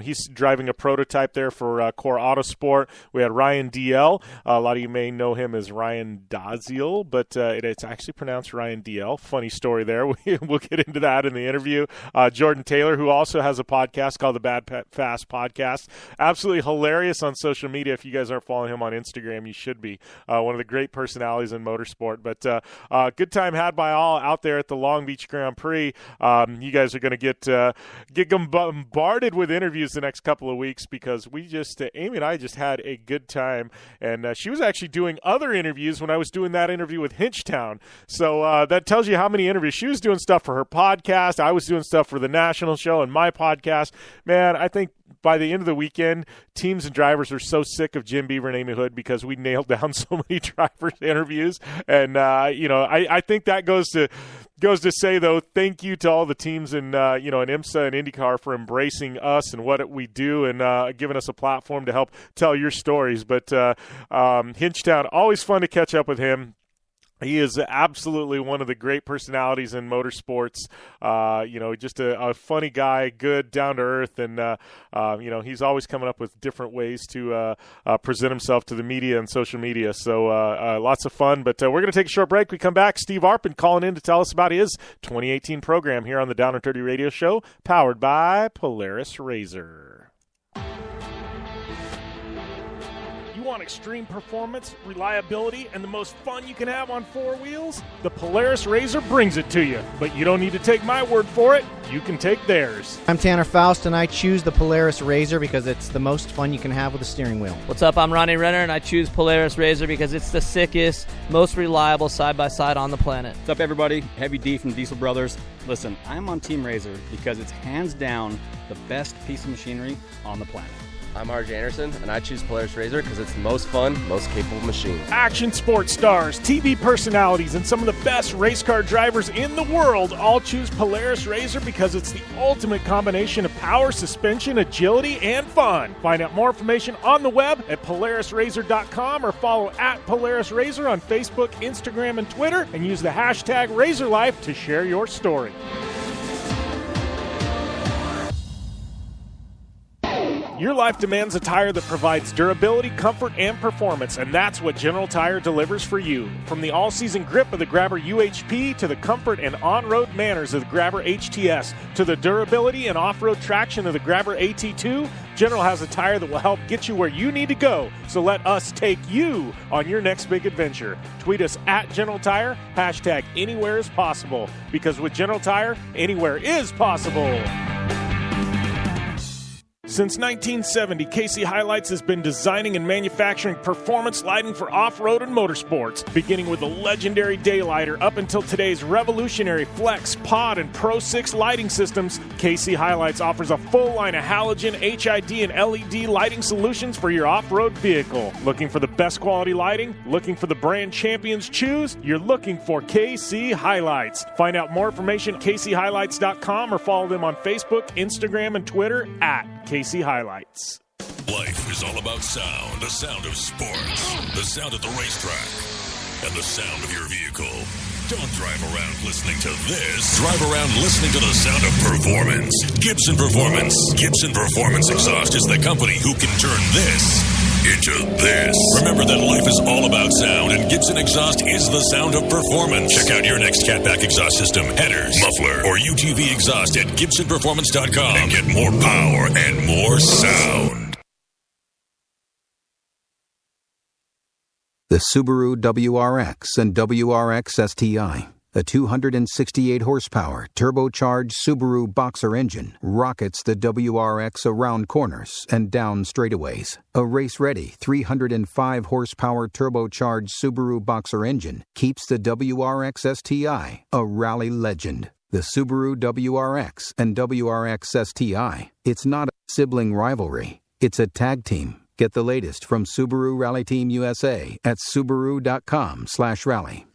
Speaker 3: He's driving a prototype there for Core Autosport. We had Ryan DL. A lot of you may know him as Ryan Daziel, but it's actually pronounced Ryan DL. Funny story there. We'll get into that in the interview. Jordan Taylor, who also has a podcast called the Bad Fast Podcast. Absolutely hilarious on social media. If you guys aren't following him on Instagram, you should be. One of the great personalities in motorsport. But good time had by all out there at the Long Beach Grand Prix. You guys are going to get bombarded with interviews the next couple of weeks because Amy and I just had a good time, and she was actually doing other interviews when I was doing that interview with Hinchtown. So that tells you how many interviews. She was doing stuff for her podcast. I was doing stuff for the national show and my podcast. Man, I think by the end of the weekend, teams and drivers are so sick of Jim Beaver and Amy Hood because we nailed down so many drivers' interviews. And, I think that goes to say, though, thank you to all the teams in IMSA and IndyCar for embracing us and what we do and giving us a platform to help tell your stories. But Hinchtown, always fun to catch up with him. He is absolutely one of the great personalities in motorsports. Just a funny guy, good, down to earth, and he's always coming up with different ways to present himself to the media and social media. So lots of fun. But we're going to take a short break. We come back. Steve Arpin calling in to tell us about his 2018 program here on the Down and Dirty Radio Show, powered by Polaris Razor. You want extreme performance, reliability, and the most fun you can have on four wheels? The Polaris Razor brings it to you, but you don't need to take my word for it. You can take theirs.
Speaker 5: I'm Tanner Faust, and I choose the Polaris Razor because it's the most fun you can have with a steering wheel.
Speaker 6: What's up? I'm Ronnie Renner, and I choose Polaris Razor because it's the sickest, most reliable side-by-side on the planet.
Speaker 7: What's up, everybody? Heavy D from Diesel Brothers. Listen, I'm on Team Razor because it's hands down the best piece of machinery on the planet.
Speaker 8: I'm RJ Anderson, and I choose Polaris Razor because it's the most fun, most capable machine.
Speaker 3: Action sports stars, TV personalities, and some of the best race car drivers in the world all choose Polaris Razor because it's the ultimate combination of power, suspension, agility, and fun. Find out more information on the web at PolarisRazor.com or follow at Polaris Razor on Facebook, Instagram, and Twitter, and use the hashtag RazorLife to share your story. Your life demands a tire that provides durability, comfort, and performance, and that's what General Tire delivers for you. From the all-season grip of the Grabber UHP to the comfort and on-road manners of the Grabber HTS to the durability and off-road traction of the Grabber AT2, General has a tire that will help get you where you need to go. So let us take you on your next big adventure. Tweet us at General Tire, hashtag anywhere is possible, because with General Tire, anywhere is possible. Since 1970, KC Highlights has been designing and manufacturing performance lighting for off-road and motorsports, beginning with the legendary Daylighter up until today's revolutionary Flex, Pod, and Pro 6 lighting systems. KC Highlights offers a full line of halogen, HID, and LED lighting solutions for your off-road vehicle. Looking for the best quality lighting? Looking for the brand champions choose? You're looking for KC Highlights. Find out more information at kchighlights.com or follow them on Facebook, Instagram, and Twitter at KC Highlights.
Speaker 1: Life is all about sound. The sound of sports. The sound at the racetrack. And the sound of your vehicle. Don't drive around listening to this. Drive around listening to the sound of performance. Gibson Performance. Gibson Performance Exhaust is the company who can turn this into this. Remember that life is all about sound, and Gibson Exhaust is the sound of performance. Check out your next catback exhaust system, headers, muffler, or UTV exhaust at GibsonPerformance.com and get more power and more sound.
Speaker 9: The Subaru WRX and WRX STI, a 268 horsepower turbocharged Subaru Boxer engine, rockets the WRX around corners and down straightaways. A race-ready 305 horsepower turbocharged Subaru Boxer engine keeps the WRX STI a rally legend. The Subaru WRX and WRX STI, it's not a sibling rivalry, it's a tag team. Get the latest from Subaru Rally Team USA at Subaru.com/rally.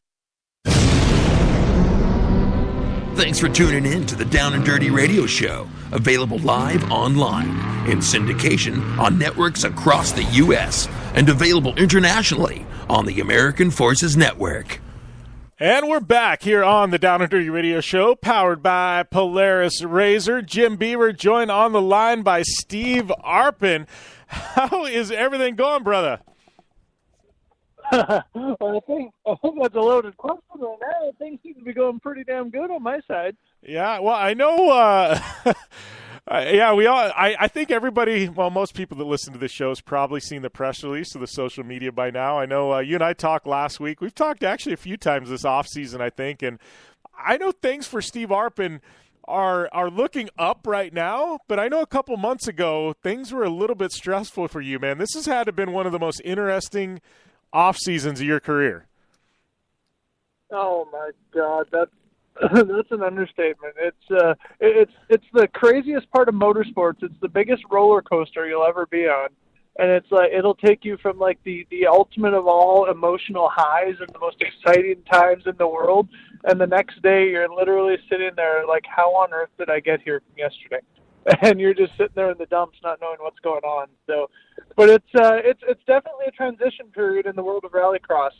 Speaker 2: Thanks for tuning in to the Down and Dirty Radio Show, available live online, in syndication on networks across the U.S., and available internationally on the American Forces Network.
Speaker 3: And we're back here on the Down and Dirty Radio Show, powered by Polaris Razor. Jim Beaver joined on the line by Steve Arpin. How is everything going, brother?
Speaker 11: Well, I think that's a loaded question right now. Things seem to be going pretty damn good on my side.
Speaker 3: Yeah, well, I know. Yeah, we all. I think everybody. Well, most people that listen to this show has probably seen the press release or the social media by now. I know you and I talked last week. We've talked actually a few times this off season, I think, and I know things for Steve Arpin are looking up right now. But I know a couple months ago things were a little bit stressful for you, man. This has had to have been one of the most interesting off seasons of your career.
Speaker 11: Oh my God, that's an understatement. It's the craziest part of motorsports. It's the biggest roller coaster you'll ever be on, and it's like it'll take you from like the ultimate of all emotional highs and the most exciting times in the world, and the next day you're literally sitting there like, how on earth did I get here from yesterday? And you're just sitting there in the dumps, not knowing what's going on. So, but it's definitely a transition period in the world of rallycross.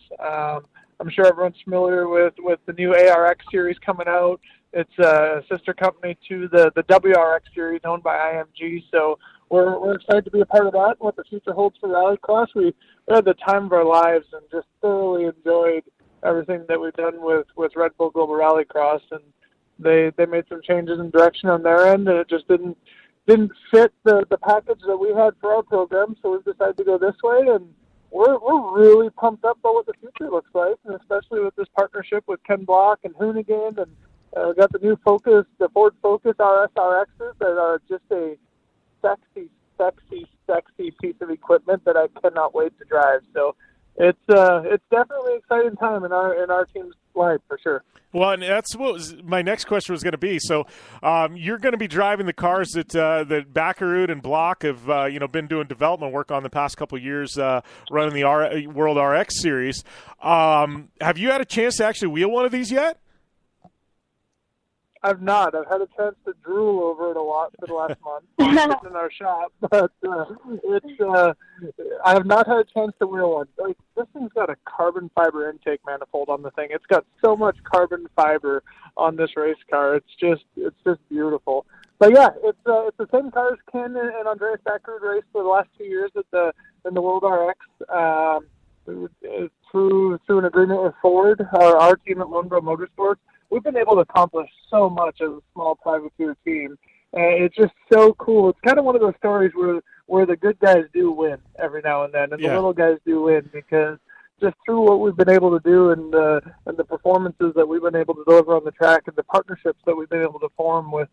Speaker 11: I'm sure everyone's familiar with the new ARX series coming out. It's a sister company to the WRX series owned by IMG. So we're excited to be a part of that. What the future holds for rallycross, we had the time of our lives and just thoroughly enjoyed everything that we've done with Red Bull Global Rallycross. And they made some changes in direction on their end, and it just didn't fit the package that we had for our program. So we've decided to go this way, and we're really pumped up about what the future looks like, and especially with this partnership with Ken Block and Hoonigan, and we got the new Focus, the Ford Focus RSRXs that are just a sexy piece of equipment that I cannot wait to drive. So it's definitely an exciting time in our team's life for sure.
Speaker 3: Well, and that's what my next question was going to be. So, you're going to be driving the cars that Backerud and Block have been doing development work on the past couple of years, running the World RX series. Have you had a chance to actually wheel one of these yet?
Speaker 11: I've not. I've had a chance to drool over it a lot for the last month sitting in our shop, but I have not had a chance to wheel one. Like, this thing's got a carbon fiber intake manifold on the thing. It's got so much carbon fiber on this race car. It's just beautiful. But yeah, it's the same cars Ken and Andreas Backerud raced for the last 2 years in the World RX. Through an agreement with Ford, our team at Lone Bro Motorsports, we've been able to accomplish so much as a small privateer team. It's just so cool. It's kind of one of those stories where the good guys do win every now and then, and the little guys do win, because just through what we've been able to do and the performances that we've been able to deliver on the track and the partnerships that we've been able to form with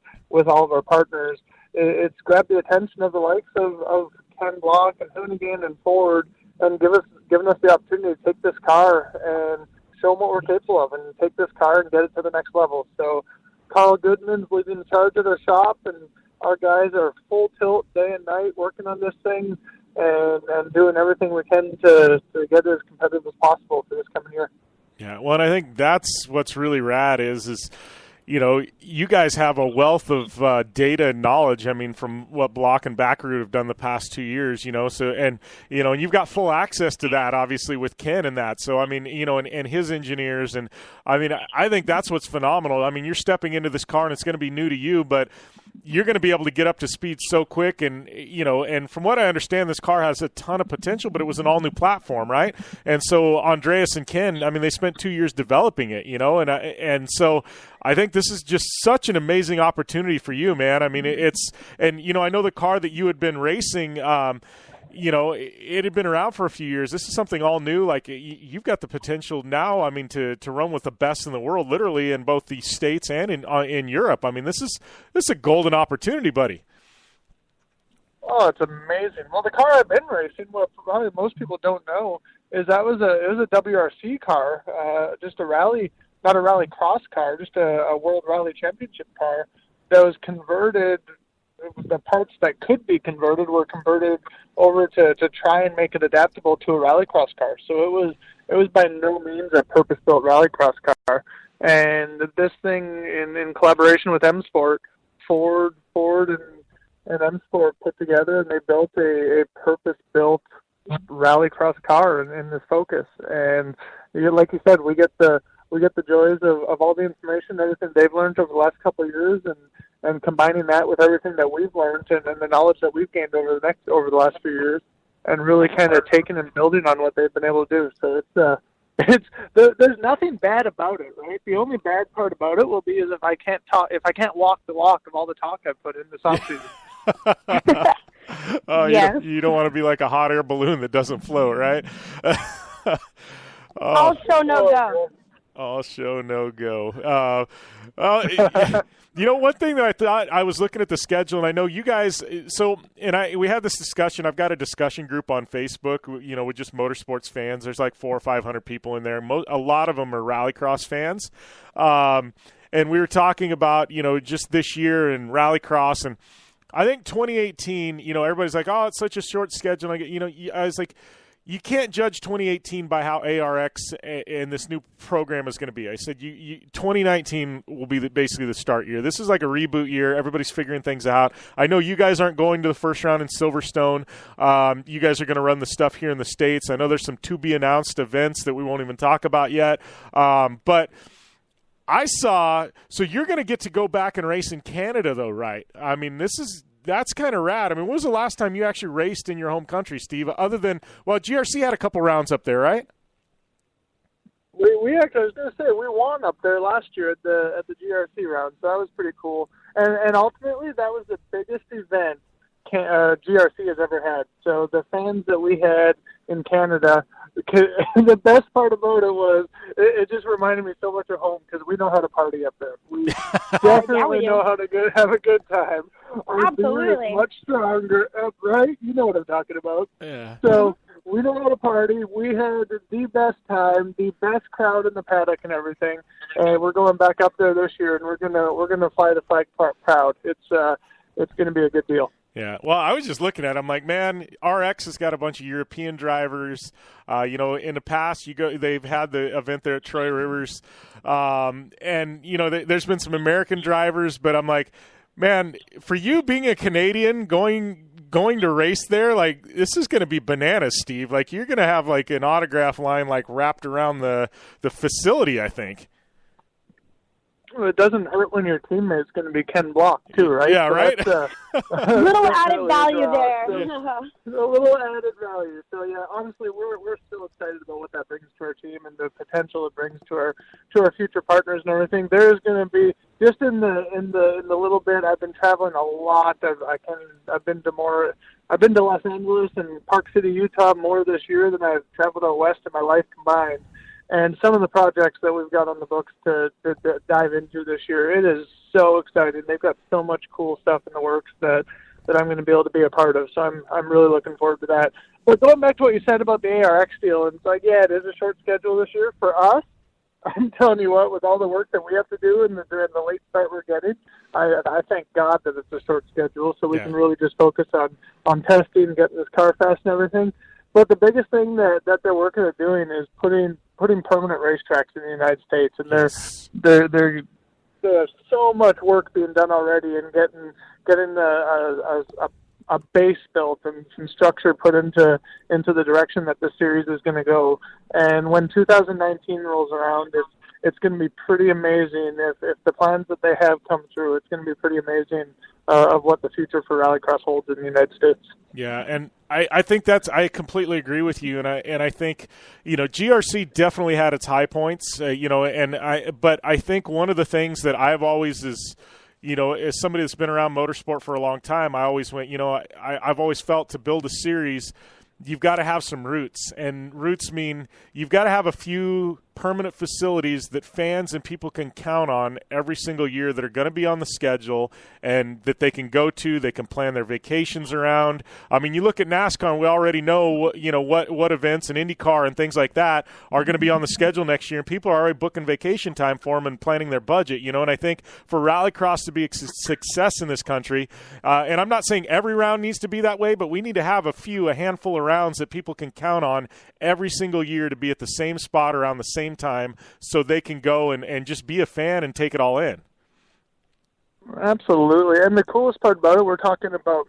Speaker 11: all of our partners, it's grabbed the attention of the likes of Ken Block and Hoonigan and Ford, and given us the opportunity to take this car and show them what we're capable of, and take this car and get it to the next level. So Carl Goodman's leading charge of the shop, and our guys are full tilt day and night working on this thing and doing everything we can to get it as competitive as possible for this coming year.
Speaker 3: Yeah, well, and I think that's what's really rad is you guys have a wealth of data and knowledge. I mean, from what Block and Backerud have done the past 2 years, so, and you've got full access to that, obviously, with Ken and that. So, I mean, and his engineers. And, I mean, I think that's what's phenomenal. I mean, you're stepping into this car, and it's going to be new to you, but you're going to be able to get up to speed so quick. And, and from what I understand, this car has a ton of potential, but it was an all-new platform, right? And so Andreas and Ken, I mean, they spent 2 years developing it, and so I think this is just such an amazing opportunity for you, man. I mean, I know the car that you had been racing, it had been around for a few years. This is something all new. Like, you've got the potential now, I mean, to run with the best in the world, literally, in both the States and in Europe. I mean, this is a golden opportunity, buddy.
Speaker 11: Oh, it's amazing. Well, the car I've been racing, what probably most people don't know, is it was a WRC car, just a rally, not a rally cross car, just a World Rally Championship car that was converted. The parts that could be converted were converted over to try and make it adaptable to a rallycross car. So it was by no means a purpose-built rallycross car. And this thing, in collaboration with M Sport, Ford and M Sport put together, and they built a purpose-built rallycross car in this Focus. And like you said, we get the get the joys of all the information, everything they've learned over the last couple of years, and combining that with everything that we've learned and the knowledge that we've gained over the last few years, and really kind of taking and building on what they've been able to do. So there's nothing bad about it, right? The only bad part about it will be is if I can't walk the walk of all the talk I've put in this offseason.
Speaker 3: Oh,
Speaker 4: Yes.
Speaker 3: you don't want to be like a hot air balloon that doesn't float, right?
Speaker 4: All show, no go.
Speaker 3: All show, no go. One thing that I thought, I was looking at the schedule, and I know you guys. We had this discussion. I've got a discussion group on Facebook, with just motorsports fans. There's like 400 or 500 people in there. A lot of them are rallycross fans, and we were talking about just this year and rallycross, and I think 2018. Everybody's like, oh, it's such a short schedule. I was like, you can't judge 2018 by how ARX and this new program is going to be. I said 2019 will be basically the start year. This is like a reboot year. Everybody's figuring things out. I know you guys aren't going to the first round in Silverstone. You guys are going to run the stuff here in the States. I know there's some to-be-announced events that we won't even talk about yet. But I saw – so you're going to get to go back and race in Canada though, right? I mean, that's kind of rad. I mean, when was the last time you actually raced in your home country, Steve? Other than, GRC had a couple rounds up there, right?
Speaker 11: We actually, I was going to say, we won up there last year at the GRC round, so that was pretty cool. And ultimately, that was the biggest event GRC has ever had. So the fans that we had in Canada, the best part about it was it just reminded me so much of home because we know how to party up there. We definitely know how to have a good time. Our beer is much stronger, right? You know what I'm talking about.
Speaker 3: Yeah.
Speaker 11: So we know how to party. We had the best time, the best crowd in the paddock and everything. And we're going back up there this year, and we're gonna fly the flag proud. It's gonna be a good deal.
Speaker 3: Yeah, well, I was just looking at it. I'm like, man, RX has got a bunch of European drivers. In the past, they've had the event there at Troy Rivers, and there's been some American drivers. But I'm like, man, for you being a Canadian going to race there, like this is going to be bananas, Steve. Like you're going to have like an autograph line like wrapped around the facility, I think.
Speaker 11: It doesn't hurt when your teammate's going to be Ken Block, too, right?
Speaker 3: Yeah,
Speaker 11: so
Speaker 3: right?
Speaker 11: A
Speaker 4: little added value there.
Speaker 11: So, a little added value. So, yeah, honestly, we're still excited about what that brings to our team and the potential it brings to our future partners and everything. There is going to be, just in the little bit, I've been traveling a lot. I've been to Los Angeles and Park City, Utah more this year than I've traveled out west in my life combined. And some of the projects that we've got on the books to dive into this year, it is so exciting. They've got so much cool stuff in the works that I'm going to be able to be a part of. So I'm really looking forward to that. But going back to what you said about the ARX deal, it's like, yeah, it is a short schedule this year. For us, I'm telling you what, with all the work that we have to do and during the late start we're getting, I thank God that it's a short schedule so we can really just focus on testing, getting this car fast and everything. But the biggest thing that they're working at doing is putting permanent racetracks in the United States, and there's so much work being done already, and getting a base built and some structure put into the direction that the series is going to go. And when 2019 rolls around, it's going to be pretty amazing if the plans that they have come through. It's going to be pretty amazing of what the future for rallycross holds in the United States.
Speaker 3: Yeah, and I think I completely agree with you, and I think GRC definitely had its high points, but I think one of the things that I've always is, as somebody that's been around motorsport for a long time, I always went, I've always felt to build a series, you've got to have some roots, and roots mean you've got to have a few permanent facilities that fans and people can count on every single year that are going to be on the schedule and that they can go to, they can plan their vacations around. I mean, you look at NASCAR, and we already know, what events and IndyCar and things like that are going to be on the schedule next year, and people are already booking vacation time for them and planning their budget, and I think for Rallycross to be a success in this country, and I'm not saying every round needs to be that way, but we need to have a handful of rounds that people can count on every single year to be at the same spot around the same time so they can go and just be a fan and take it all in.
Speaker 11: Absolutely, and the coolest part about it, we're talking about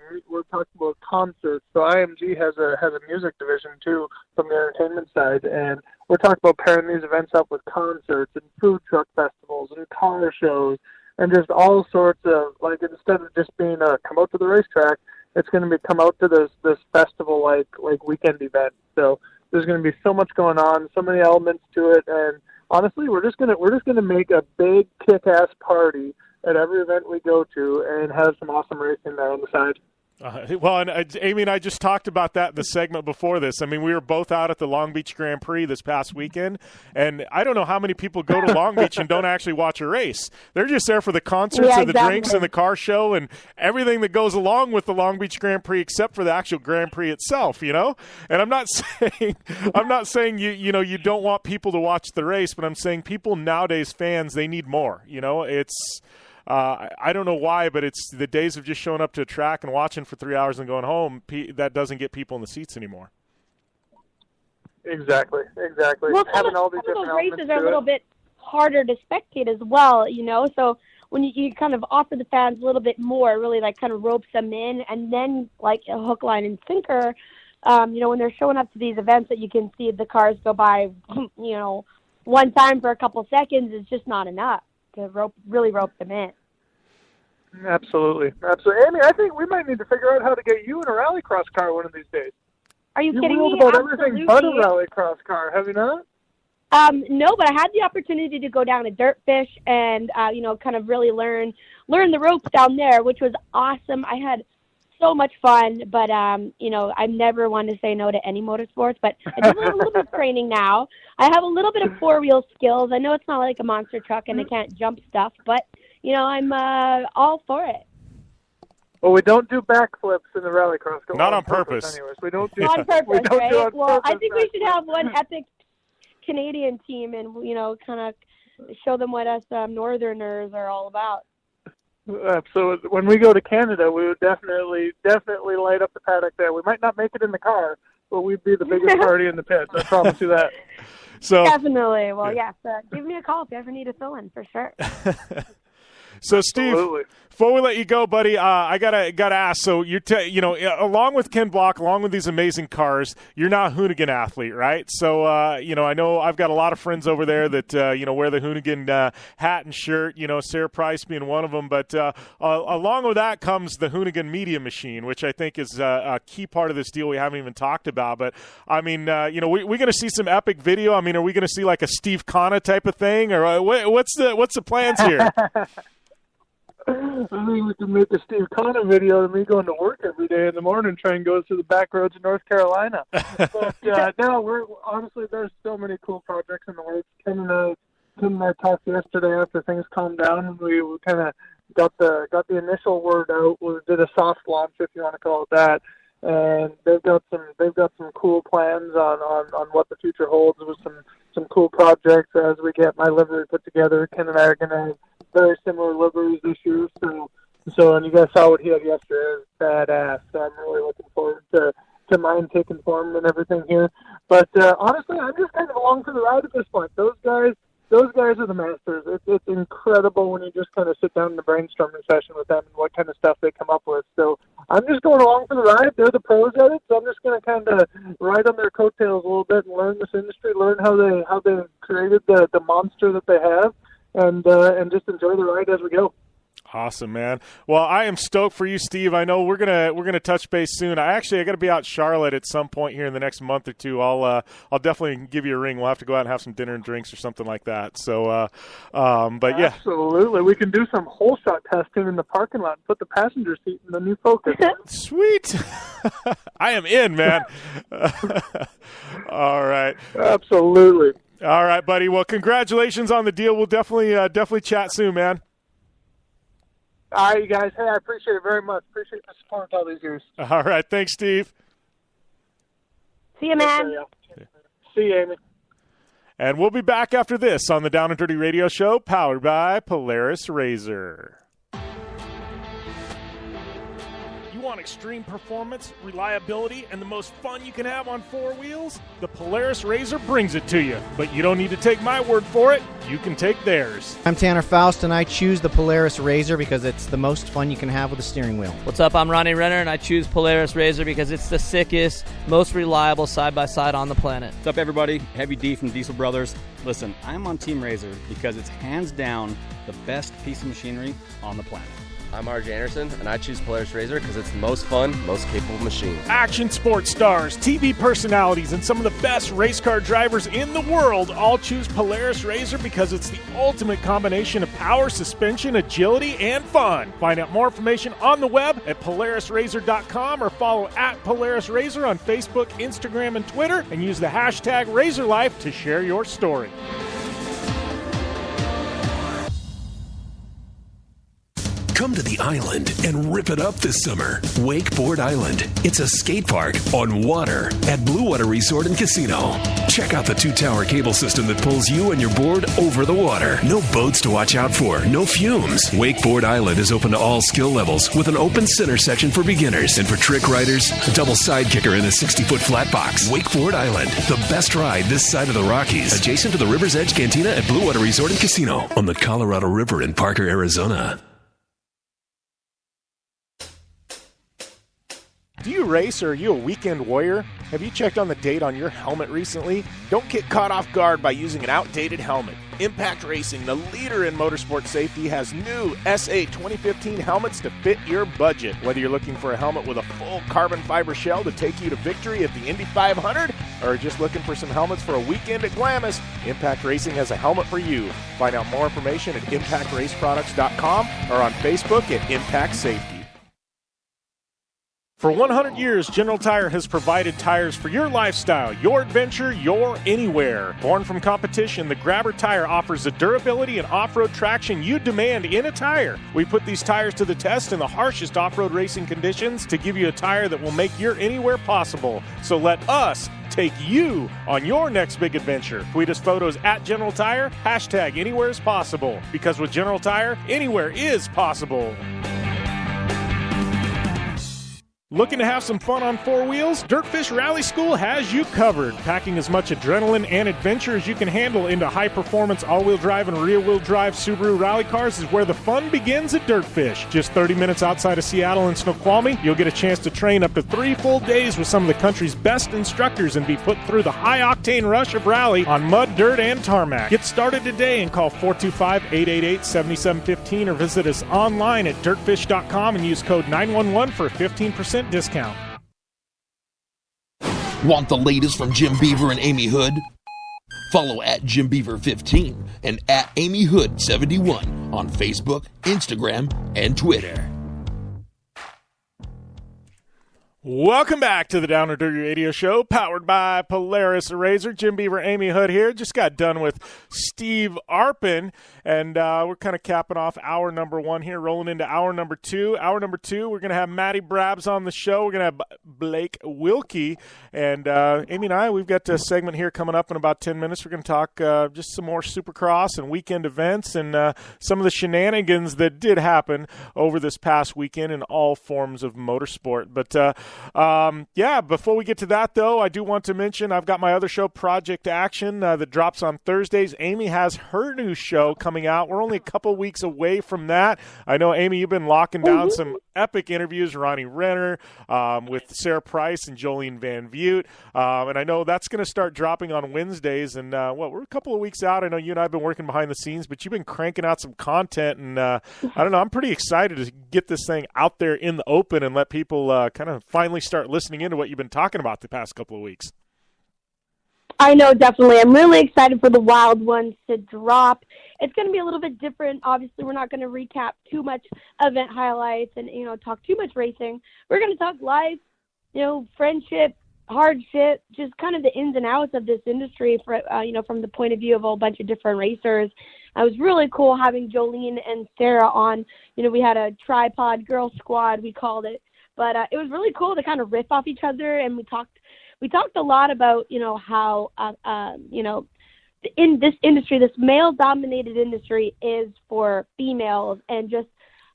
Speaker 11: concerts. So IMG has a music division too from the entertainment side, and we're talking about pairing these events up with concerts and food truck festivals and car shows and just all sorts of, like, instead of just being a come out to the racetrack, it's going to be come out to this festival like weekend event. So there's going to be so much going on, so many elements to it, and honestly, we're just gonna make a big kick-ass party at every event we go to and have some awesome racing there on the side.
Speaker 3: Well, and Amy and I just talked about that in the segment before this. I mean, we were both out at the Long Beach Grand Prix this past weekend, and I don't know how many people go to Long Beach and don't actually watch a race. They're just there for the concerts and the drinks and the car show and everything that goes along with the Long Beach Grand Prix, except for the actual Grand Prix itself, you know? And I'm not saying you don't want people to watch the race, but I'm saying people nowadays, fans, they need more. You know, it's I don't know why, but it's the days of just showing up to a track and watching for 3 hours and going home. That doesn't get people in the seats anymore.
Speaker 11: Exactly.
Speaker 4: Well,
Speaker 11: Having all these
Speaker 4: some of
Speaker 11: different
Speaker 4: those races are a
Speaker 11: to
Speaker 4: little bit harder to spectate as well, you know. So when you kind of offer the fans a little bit more, really like kind of ropes them in, and then like a hook, line, and sinker, you know, when they're showing up to these events that you can see the cars go by, you know, one time for a couple seconds, it's just not enough to really rope them in.
Speaker 11: Absolutely. Amy, I think we might need to figure out how to get you in a rallycross car one of these days.
Speaker 4: Are you kidding
Speaker 11: me?
Speaker 4: me?
Speaker 11: About
Speaker 4: Absolutely.
Speaker 11: everything but a rallycross car, have you not?
Speaker 4: No, but I had the opportunity to go down to Dirtfish and you know, kind of really learn the ropes down there, which was awesome. I had so much fun, but you know, I've never wanted to say no to any motorsports, but I do have a little bit of training now. I have a little bit of four-wheel skills. I know it's not like a monster truck and I can't jump stuff, but you know, I'm all for it.
Speaker 11: Well, we don't do backflips in the rallycross.
Speaker 3: Not on purpose.
Speaker 11: Anyways, we don't do
Speaker 4: on purpose,
Speaker 11: we don't
Speaker 4: right?
Speaker 11: do on
Speaker 4: well,
Speaker 11: purpose
Speaker 4: I think we should have one epic Canadian team, and you know, kind of show them what us Northerners are all about.
Speaker 11: So when we go to Canada, we would definitely light up the paddock there. We might not make it in the car, but we'd be the biggest party in the pits. I promise you that.
Speaker 3: So
Speaker 4: definitely. Well, yes. Give me a call if you ever need a fill-in, for sure.
Speaker 3: So, Steve, before we let you go, buddy, I gotta ask. So, along with Ken Block, along with these amazing cars, you're now a Hoonigan athlete, right? So, I know I've got a lot of friends over there that wear the Hoonigan hat and shirt. You know, Sarah Price being one of them. But along with that comes the Hoonigan Media Machine, which I think is a key part of this deal we haven't even talked about. But I mean, we're going to see some epic video. I mean, are we going to see like a Steve Conna type of thing, or what's the plans here?
Speaker 11: I think we can make a Steve Conna video of me going to work every day in the morning, trying to go through the back roads of North Carolina. But no, we're honestly, there's so many cool projects in the works. Ken and I talked yesterday after things calmed down, and we kind of got the initial word out. We did a soft launch, if you want to call it that. And they've got some cool plans on what the future holds with some cool projects as we get my livery put together. Ken and I are going to have very similar liveries this year. So and you guys saw what he had yesterday. It was badass. So I'm really looking forward to mine taking form and everything here. But honestly, I'm just kind of along for the ride at this point. Those guys are the masters. It's incredible when you just kind of sit down in the brainstorming session with them and what kind of stuff they come up with. So I'm just going along for the ride. They're the pros at it, so I'm just going to kind of ride on their coattails a little bit and learn this industry, learn how they created the monster that they have, and just enjoy the ride as we go.
Speaker 3: Awesome, man. Well, I am stoked for you, Steve. I know we're gonna touch base soon. I got to be out in Charlotte at some point here in the next month or two. I'll definitely give you a ring. We'll have to go out and have some dinner and drinks or something like that. So, but yeah,
Speaker 11: absolutely, we can do some whole shot testing in the parking lot and put the passenger seat in the new Focus.
Speaker 3: Sweet. I am in, man. All right.
Speaker 11: Absolutely.
Speaker 3: All right, buddy. Well, congratulations on the deal. We'll definitely chat soon, man.
Speaker 11: All right, you guys. Hey, I appreciate it very much. Appreciate the support all these years.
Speaker 3: All right. Thanks, Steve.
Speaker 4: See you, man.
Speaker 11: See you, Amy.
Speaker 3: And we'll be back after this on the Down and Dirty Radio Show, powered by Polaris Razor. want extreme performance, reliability, and the most fun you can have on four wheels? The Polaris RZR brings it to you. But you don't need to take my word for it. You can take theirs.
Speaker 5: I'm Tanner Faust, and I choose the Polaris RZR because it's the most fun you can have with a steering wheel.
Speaker 6: What's up? I'm Ronnie Renner, and I choose Polaris RZR because it's the sickest, most reliable side-by-side on the planet.
Speaker 7: What's up, everybody? Heavy D from Diesel Brothers. Listen, I'm on Team RZR because it's hands down the best piece of machinery on the planet.
Speaker 8: I'm RJ Anderson, and I choose Polaris RZR because it's the most fun, most capable machine.
Speaker 3: Action sports stars, TV personalities, and some of the best race car drivers in the world all choose Polaris RZR because it's the ultimate combination of power, suspension, agility, and fun. Find out more information on the web at PolarisRZR.com or follow at Polaris RZR on Facebook, Instagram, and Twitter, and use the hashtag RazorLife to share your story.
Speaker 12: Come to the island and rip it up this summer. Wakeboard Island. It's a skate park on water at Blue Water Resort and Casino. Check out the two-tower cable system that pulls you and your board over the water. No boats to watch out for, no fumes. Wakeboard Island is open to all skill levels with an open center section for beginners. And for trick riders, a double side kicker and a 60-foot flat box. Wakeboard Island, the best ride this side of the Rockies. Adjacent to the River's Edge Cantina at Blue Water Resort and Casino on the Colorado River in Parker, Arizona.
Speaker 3: Do you race or are you a weekend warrior? Have you checked on the date on your helmet recently? Don't get caught off guard by using an outdated helmet. Impact Racing, the leader in motorsport safety, has new SA 2015 helmets to fit your budget. Whether you're looking for a helmet with a full carbon fiber shell to take you to victory at the Indy 500 or just looking for some helmets for a weekend at Glamis, Impact Racing has a helmet for you. Find out more information at impactraceproducts.com or on Facebook at Impact Safety. For 100 years, General Tire has provided tires for your lifestyle, your adventure, your anywhere. Born from competition, the Grabber tire offers the durability and off-road traction you demand in a tire. We put these tires to the test in the harshest off-road racing conditions to give you a tire that will make your anywhere possible. So let us take you on your next big adventure. Tweet us photos at General Tire, hashtag anywhere is possible. Because with General Tire, anywhere is possible. Looking to have some fun on four wheels? Dirtfish Rally School has you covered. Packing as much adrenaline and adventure as you can handle into high-performance all-wheel drive and rear-wheel drive Subaru rally cars is where the fun begins at Dirtfish. Just 30 minutes outside of Seattle in Snoqualmie, you'll get a chance to train up to 3 full days with some of the country's best instructors and be put through the high-octane rush of rally on mud, dirt, and tarmac. Get started today and call 425-888-7715 or visit us online at dirtfish.com and use code 911 for a 15% discount.
Speaker 2: Want the latest from Jim Beaver and Amy Hood? Follow at Jim Beaver 15 and at Amy Hood 71 on Facebook, Instagram, and Twitter.
Speaker 3: Welcome back to the Down and Dirty Radio Show, powered by Polaris RZR. Jim Beaver, Amy Hood here. Just got done with Steve Arpin, and we're kind of capping off hour number 1 here, rolling into hour number 2. Hour number 2, we're going to have Matty Brabs on the show. We're going to have Blake Wilkey, and Amy and I, we've got a segment here coming up in about 10 minutes. We're going to talk just some more Supercross and weekend events and some of the shenanigans that did happen over this past weekend in all forms of motorsport. But before we get to that, though, I do want to mention I've got my other show, Project Action, that drops on Thursdays. Amy has her new show coming out. We're only a couple weeks away from that. I know, Amy, you've been locking down some epic interviews, Ronnie Renner, with Sarah Price and Jolene Van Vliet. And I know that's going to start dropping on Wednesdays. And, we're a couple of weeks out. I know you and I have been working behind the scenes, but you've been cranking out some content. And, I don't know, I'm pretty excited to get this thing out there in the open and let people kind of finally start listening into what you've been talking about the past couple of weeks.
Speaker 4: I know, definitely. I'm really excited for the wild ones to drop. It's going to be a little bit different. Obviously, we're not going to recap too much event highlights and, talk too much racing. We're going to talk life, friendship, hardship, just kind of the ins and outs of this industry for, from the point of view of a whole bunch of different racers. It was really cool having Jolene and Sarah on. We had a tripod girl squad, we called it. But it was really cool to kind of riff off each other, and we talked a lot about, how, in this industry, this male-dominated industry is for females, and just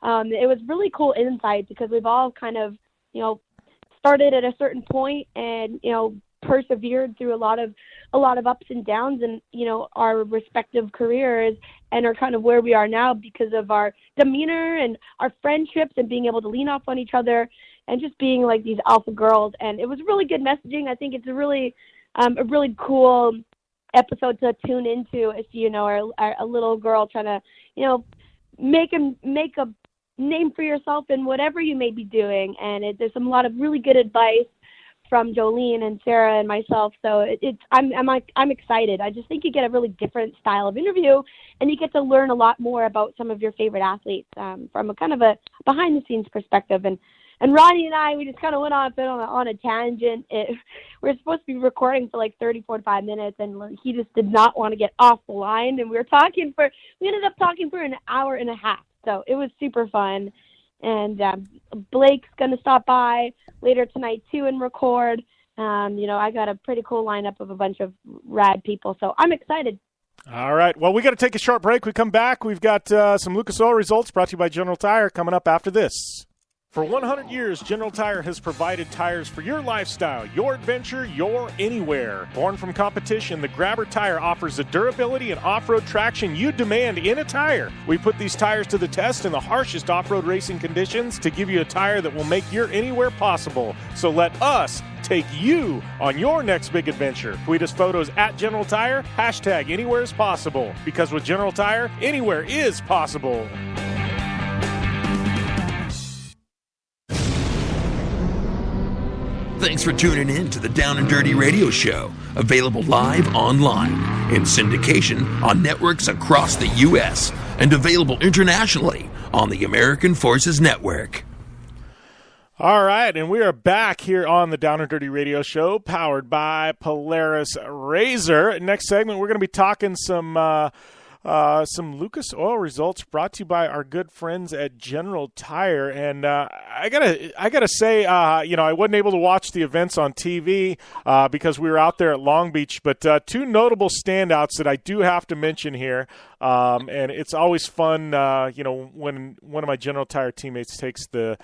Speaker 4: it was really cool insight because we've all kind of, started at a certain point and, persevered through a lot of ups and downs in, our respective careers, and are kind of where we are now because of our demeanor and our friendships and being able to lean off on each other and just being like these alpha girls. And it was really good messaging. I think it's a really cool episode to tune into if you are a little girl trying to, make a name for yourself in whatever you may be doing. And there's a lot of really good advice from Jolene and Sarah and myself. So I'm excited. I just think you get a really different style of interview, and you get to learn a lot more about some of your favorite athletes from a kind of a behind the scenes perspective. And Ronnie and I, we just kind of went on a tangent. We're supposed to be recording for like 30, 45 minutes, and he just did not want to get off the line. And we ended up talking for an hour and a half. So it was super fun. And Blake's going to stop by later tonight too and record. I got a pretty cool lineup of a bunch of rad people. So I'm excited.
Speaker 3: All right. Well, we got to take a short break. We come back. We've got some Lucas Oil results brought to you by General Tire coming up after this. For 100 years, General Tire has provided tires for your lifestyle, your adventure, your anywhere. Born from competition, the Grabber tire offers the durability and off-road traction you demand in a tire. We put these tires to the test in the harshest off-road racing conditions to give you a tire that will make your anywhere possible. So let us take you on your next big adventure. Tweet us photos at General Tire, hashtag anywhere is possible. Because with General Tire, anywhere is possible.
Speaker 2: Thanks for tuning in to the Down and Dirty Radio Show, available live online, in syndication on networks across the U.S., and available internationally on the American Forces Network.
Speaker 3: All right, and we are back here on the Down and Dirty Radio Show, powered by Polaris Razor. Next segment, we're going to be talking some Lucas Oil results brought to you by our good friends at General Tire. And I gotta say, I wasn't able to watch the events on TV because we were out there at Long Beach. But two notable standouts that I do have to mention here. And it's always fun, when one of my General Tire teammates takes the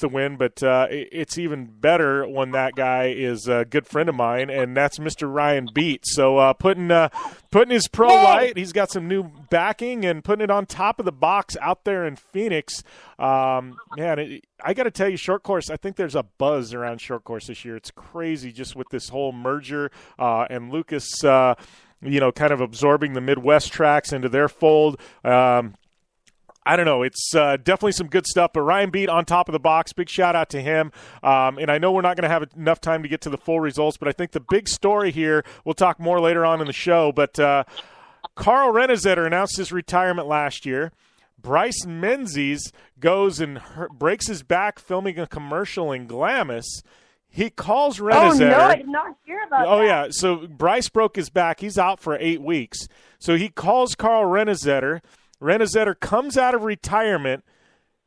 Speaker 3: win. But it's even better when that guy is a good friend of mine, and that's Mr. Ryan Beat. So putting his pro light, he's got some new backing, and putting it on top of the box out there in Phoenix. I got to tell you, short course, I think there's a buzz around short course this year. It's crazy just with this whole merger and Lucas kind of absorbing the Midwest tracks into their fold. I don't know. It's definitely some good stuff. But Ryan Beat on top of the box, big shout out to him. And I know we're not going to have enough time to get to the full results, but I think the big story here, we'll talk more later on in the show, but Carl Renezetter announced his retirement last year. Bryce Menzies goes and breaks his back filming a commercial in Glamis. He calls Renezetter.
Speaker 4: Oh, no, I did not hear about that.
Speaker 3: Oh, yeah. So Bryce broke his back. He's out for 8 weeks. So he calls Carl Renezetter. Renezetter comes out of retirement,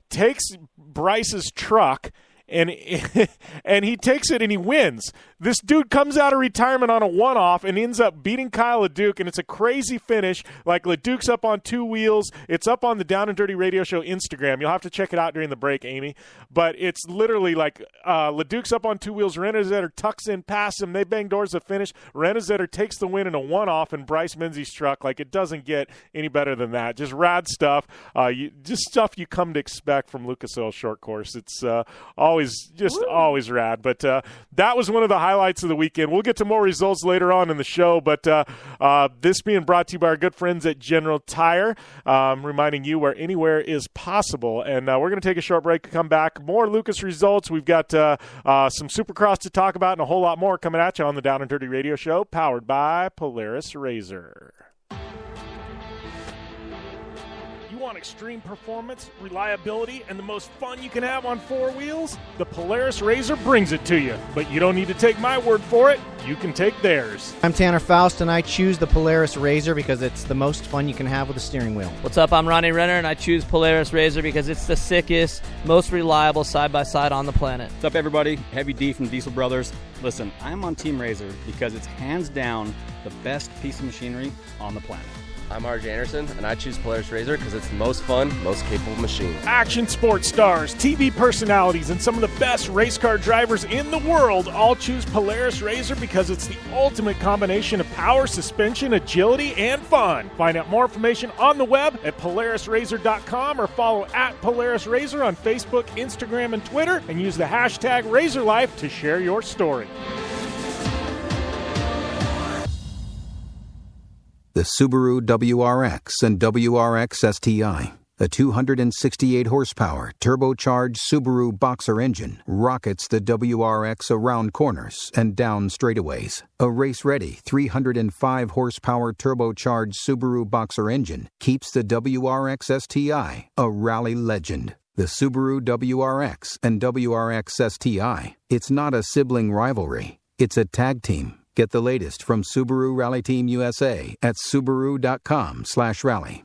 Speaker 3: takes Bryce's truck, and he takes it and he wins. This dude comes out of retirement on a one-off and ends up beating Kyle LeDuc, and it's a crazy finish. Like, LeDuc's up on 2 wheels. It's up on the Down and Dirty Radio Show Instagram. You'll have to check it out during the break, Amy. But it's literally like LeDuc's up on 2 wheels. Renezetter tucks in past him. They bang doors to finish. Renezetter takes the win in a one-off in Bryce Menzies' truck. Like, it doesn't get any better than that. Just rad stuff. Just stuff you come to expect from Lucas Oil Short Course. It's always rad. But that was one of the highlights of the weekend. We'll get to more results later on in the show, but this being brought to you by our good friends at General Tire, reminding you where anywhere is possible. And we're going to take a short break, come back, more Lucas results. We've got some Supercross to talk about and a whole lot more coming at you on the Down and Dirty Radio Show, powered by Polaris Razor. Want extreme performance, reliability, and the most fun you can have on 4 wheels? The Polaris Razor brings it to you. But you don't need to take my word for it. You can take theirs.
Speaker 5: I'm Tanner Faust, and I choose the Polaris Razor because it's the most fun you can have with a steering wheel.
Speaker 6: What's up? I'm Ronnie Renner, and I choose Polaris Razor because it's the sickest, most reliable side-by-side on the planet.
Speaker 7: What's up, everybody? Heavy D from Diesel Brothers. Listen, I'm on Team Razor because it's hands down the best piece of machinery on the planet.
Speaker 8: I'm RJ Anderson, and I choose Polaris RZR because it's the most fun, most capable machine.
Speaker 3: Action sports stars, TV personalities, and some of the best race car drivers in the world all choose Polaris RZR because it's the ultimate combination of power, suspension, agility, and fun. Find out more information on the web at PolarisRZR.com or follow at Polaris RZR on Facebook, Instagram, and Twitter, and use the hashtag RazorLife to share your story.
Speaker 9: The Subaru WRX and WRX STI, a 268 horsepower turbocharged Subaru Boxer engine, rockets the WRX around corners and down straightaways. A race-ready 305 horsepower turbocharged Subaru Boxer engine keeps the WRX STI a rally legend. The Subaru WRX and WRX STI, it's not a sibling rivalry, it's a tag team. Get the latest from Subaru Rally Team USA at Subaru.com/rally.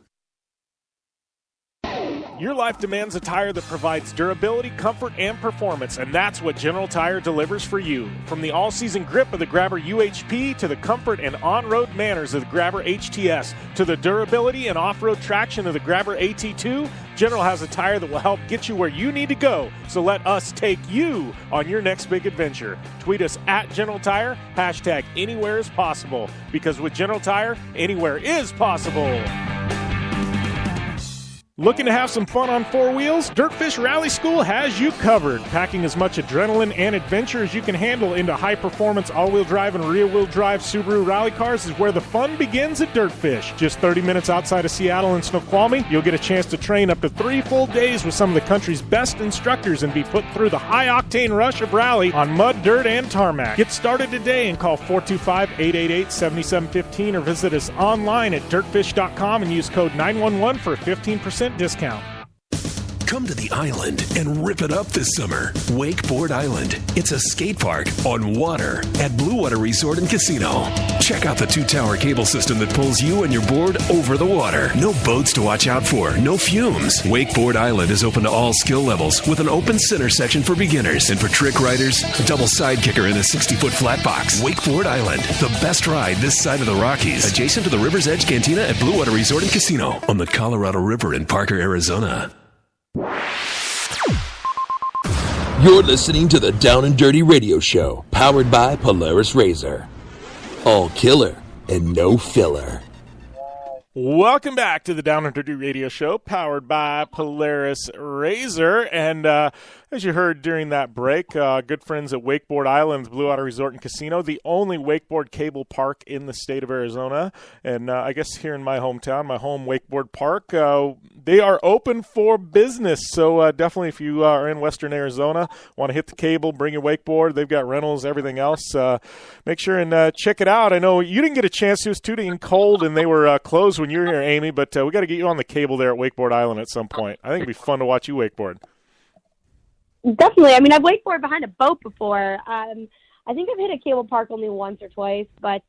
Speaker 3: Your life demands a tire that provides durability, comfort, and performance, and that's what General Tire delivers for you. From the all-season grip of the Grabber UHP to the comfort and on-road manners of the Grabber HTS to the durability and off-road traction of the Grabber AT2, General has a tire that will help get you where you need to go. So let us take you on your next big adventure. Tweet us at General Tire, hashtag anywhere is possible, because with General Tire, anywhere is possible. Looking to have some fun on four wheels? Dirtfish Rally School has you covered. Packing as much adrenaline and adventure as you can handle into high-performance all-wheel drive and rear-wheel drive Subaru rally cars is where the fun begins at Dirtfish. Just 30 minutes outside of Seattle in Snoqualmie, you'll get a chance to train up to 3 full days with some of the country's best instructors and be put through the high-octane rush of rally on mud, dirt, and tarmac. Get started today and call 425-888-7715 or visit us online at dirtfish.com and use code 911 for a 15% discount.
Speaker 12: Come to the island and rip it up this summer. Wakeboard Island. It's a skate park on water at Blue Water Resort and Casino. Check out the 2-tower cable system that pulls you and your board over the water. No boats to watch out for, no fumes. Wakeboard Island is open to all skill levels with an open center section for beginners. And for trick riders, a double side kicker in a 60-foot flat box. Wakeboard Island, the best ride this side of the Rockies. Adjacent to the River's Edge Cantina at Blue Water Resort and Casino on the Colorado River in Parker, Arizona.
Speaker 2: You're listening to the Down and Dirty Radio Show, powered by Polaris RZR. All killer and no filler.
Speaker 3: Welcome back to the Down and Dirty Radio Show, powered by Polaris RZR. And as you heard during that break, good friends at Wakeboard Island, Blue Water Resort and Casino, the only wakeboard cable park in the state of Arizona. And I guess here in my hometown, my home wakeboard park, they are open for business. So definitely if you are in Western Arizona, want to hit the cable, bring your wakeboard. They've got rentals, everything else. Make sure and check it out. I know you didn't get a chance. It was too dang cold, and they were closed when you were here, Amy, but we got to get you on the cable there at Wakeboard Island at some point. I think it'd be fun to watch you wakeboard.
Speaker 4: Definitely. I mean, I've wakeboarded behind a boat before. I think I've hit a cable park only once or twice. But,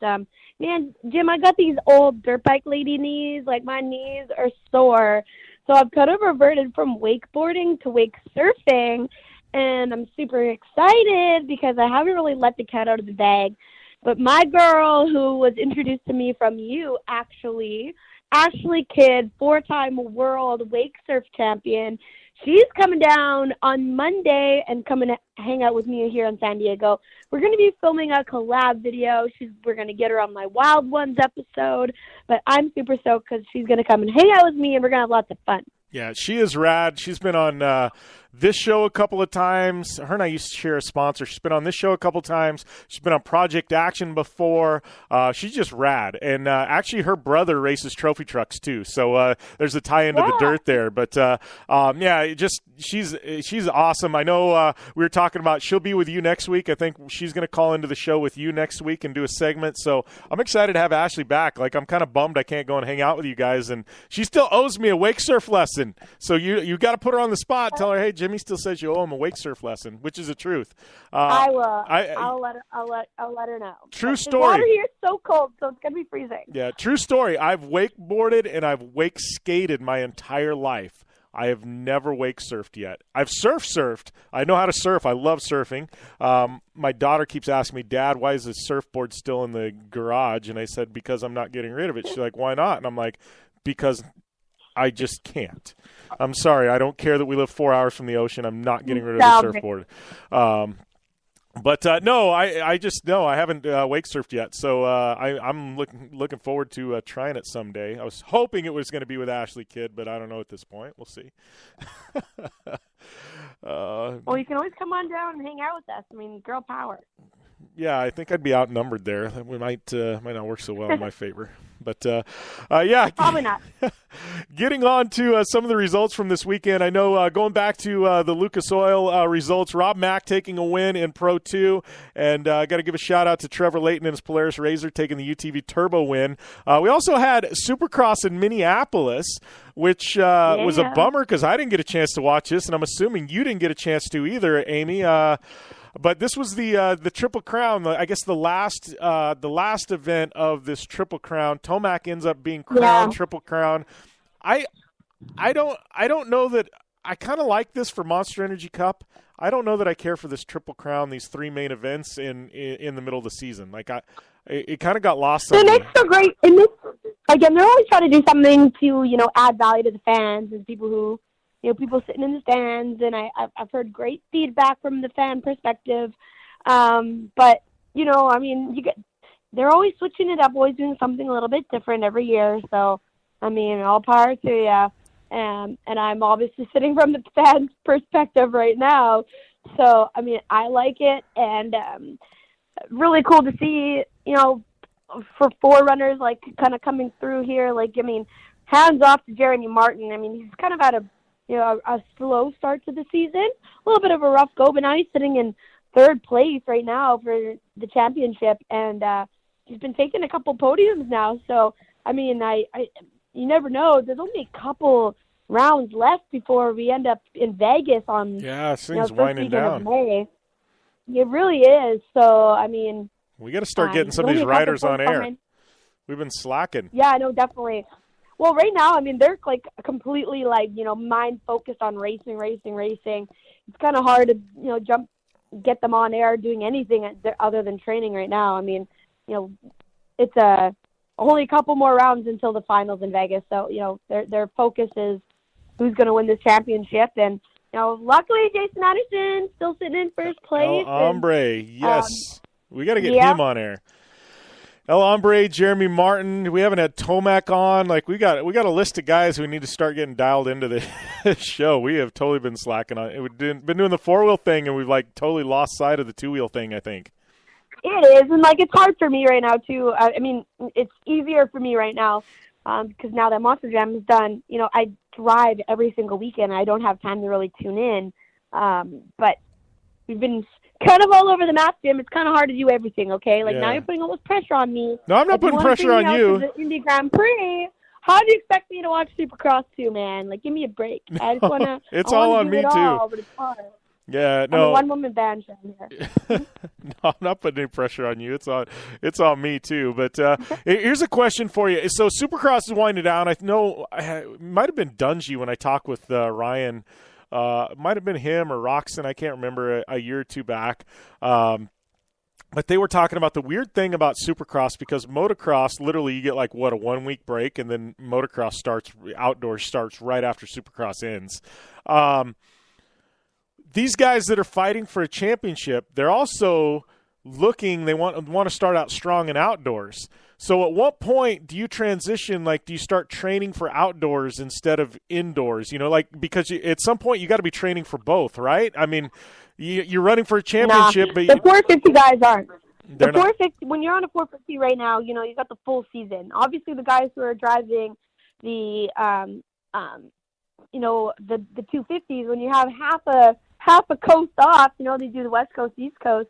Speaker 4: man, Jim, I got these old dirt bike lady knees. Like, my knees are sore. So I've kind of reverted from wakeboarding to wake surfing. And I'm super excited because I haven't really let the cat out of the bag. But my girl, who was introduced to me from you, actually, Ashley Kidd, 4-time world wake surf champion, she's coming down on Monday and coming to hang out with me here in San Diego. We're going to be filming a collab video. We're going to get her on my Wild Ones episode. But I'm super stoked because she's going to come and hang out with me, and we're going to have lots of fun.
Speaker 3: Yeah, she is rad. She's been on this show a couple of times. Her and I used to share a sponsor. She's been on this show a couple of times. She's been on Project Action before. She's just rad. And actually, her brother races trophy trucks too. So there's a tie into the dirt there. But yeah, just she's awesome. I know we were talking about she'll be with you next week. I think she's going to call into the show with you next week and do a segment. So I'm excited to have Ashley back. Like, I'm kind of bummed I can't go and hang out with you guys. And she still owes me a wake surf lesson. So you got to put her on the spot. Tell her, hey, Jimmy still says you owe him a wake surf lesson, which is the truth.
Speaker 4: I will. I'll let her know.
Speaker 3: True story.
Speaker 4: The water here is so cold, so it's gonna be freezing.
Speaker 3: Yeah, true story. I've wakeboarded and I've wake skated my entire life. I have never wake surfed yet. I've surfed. I know how to surf. I love surfing. My daughter keeps asking me, Dad, why is this surfboard still in the garage? And I said, because I'm not getting rid of it. She's like, why not? And I'm like, because I just can't. I'm sorry. I don't care that we live 4 hours from the ocean. I'm not getting rid of the surfboard. But no, I haven't wake surfed yet. So I'm looking forward to trying it someday. I was hoping it was going to be with Ashley Kidd, but I don't know at this point. We'll see.
Speaker 4: Well, you can always come on down and hang out with us. I mean, girl power.
Speaker 3: Yeah, I think I'd be outnumbered there. We might not work so well in my favor. But, yeah.
Speaker 4: Probably not.
Speaker 3: Getting on to some of the results from this weekend. I know going back to the Lucas Oil results, Rob Mack taking a win in Pro 2. And I got to give a shout-out to Trevor Layton and his Polaris Razor taking the UTV Turbo win. We also had Supercross in Minneapolis, which was a bummer because I didn't get a chance to watch this, and I'm assuming you didn't get a chance to either, Amy. But this was the Triple Crown. I guess the last event of this Triple Crown. Tomac ends up being crowned Triple Crown. I don't know that I kind of like this for Monster Energy Cup. I don't know that I care for this Triple Crown. These three main events in the middle of the season. Like it kind of got lost.
Speaker 4: It makes so great. Again, they're always trying to do something to add value to the fans and people who. People sitting in the stands, and I've heard great feedback from the fan perspective. But they're always switching it up, always doing something a little bit different every year. So, all power to you. And I'm obviously sitting from the fans' perspective right now. So, I like it, and really cool to see, for forerunners, like, kind of coming through here. Like, hands off to Jeremy Martin. He's kind of had a slow start to the season, a little bit of a rough go, but now he's sitting in third place right now for the championship, and he's been taking a couple podiums now. So, you never know. There's only a couple rounds left before we end up in Vegas on
Speaker 3: things winding down.
Speaker 4: Of May. It really is. So,
Speaker 3: we got to start getting some of these riders on air. We've been slacking.
Speaker 4: Yeah, no, definitely. Well, right now, they're like completely mind focused on racing. It's kind of hard to, get them on air doing anything other than training right now. It's only a couple more rounds until the finals in Vegas. So, their focus is who's going to win this championship. And, luckily Jason Anderson still sitting in first place.
Speaker 3: El Hombre, yes. We got to get him on air. El Hombre, Jeremy Martin. We haven't had Tomac on. Like we got a list of guys who need to start getting dialed into the show. We have totally been slacking on it. We've been doing the 4-wheel thing, and we've totally lost sight of the 2-wheel thing, I think.
Speaker 4: It is, and it's hard for me right now too. It's easier for me right now because now that Monster Jam is done, I drive every single weekend. I don't have time to really tune in, but we've been kind of all over the map, Jim. It's kind of hard to do everything, okay? Now you're putting all this pressure on me.
Speaker 3: No, I'm not putting pressure on you.
Speaker 4: The Indy Grand Prix. How do you expect me to watch Supercross too, man? Give me a break. I just want to.
Speaker 3: It's all on me, too.
Speaker 4: But it's hard.
Speaker 3: Yeah, no.
Speaker 4: I'm a one-woman band show here.
Speaker 3: No, I'm not putting any pressure on you. It's on me, too. But here's a question for you. So Supercross is winding down. I know it might have been Dungy when I talked with Ryan. Might have been him or Roxon, I can't remember, a year or two back. But they were talking about the weird thing about Supercross because motocross, literally you get a 1 week break, and then motocross outdoors starts right after Supercross ends. These guys that are fighting for a championship, they're also looking, they want to start out strong in outdoors. So at what point do you transition, do you start training for outdoors instead of indoors? Because at some point you got to be training for both, right? You're running for a championship. But
Speaker 4: the 450 guys aren't. The 450, when you're on a 450 right now, you got the full season. Obviously the guys who are driving the, the 250s, when you have half a coast off, they do the West Coast, East Coast,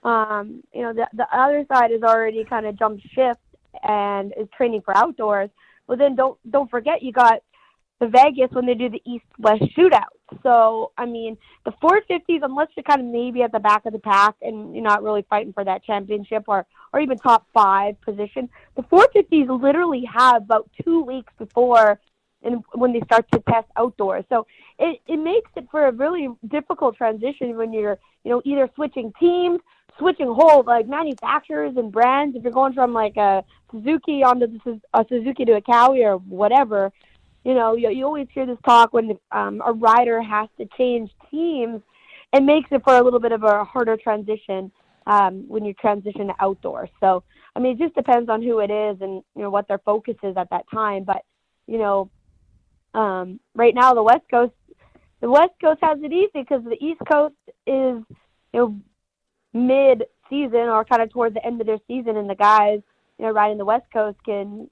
Speaker 4: the other side has already kind of jumped shift and is training for outdoors. Well, then don't forget you got the Vegas when they do the East-West shootout. So, the 450s, unless you're kind of maybe at the back of the pack and you're not really fighting for that championship or even top 5 position, the 450s literally have about 2 weeks before and when they start to test outdoors. So it makes it for a really difficult transition when you're, either switching teams, switching whole like manufacturers and brands. If you're going from like a Suzuki a Suzuki to a Cowie or whatever, you always hear this talk when a rider has to change teams. It makes it for a little bit of a harder transition when you transition to outdoors. So, it just depends on who it is and, what their focus is at that time. But, right now the West Coast has it easy because the East Coast is, mid-season or kind of towards the end of their season, and the guys, riding the West Coast can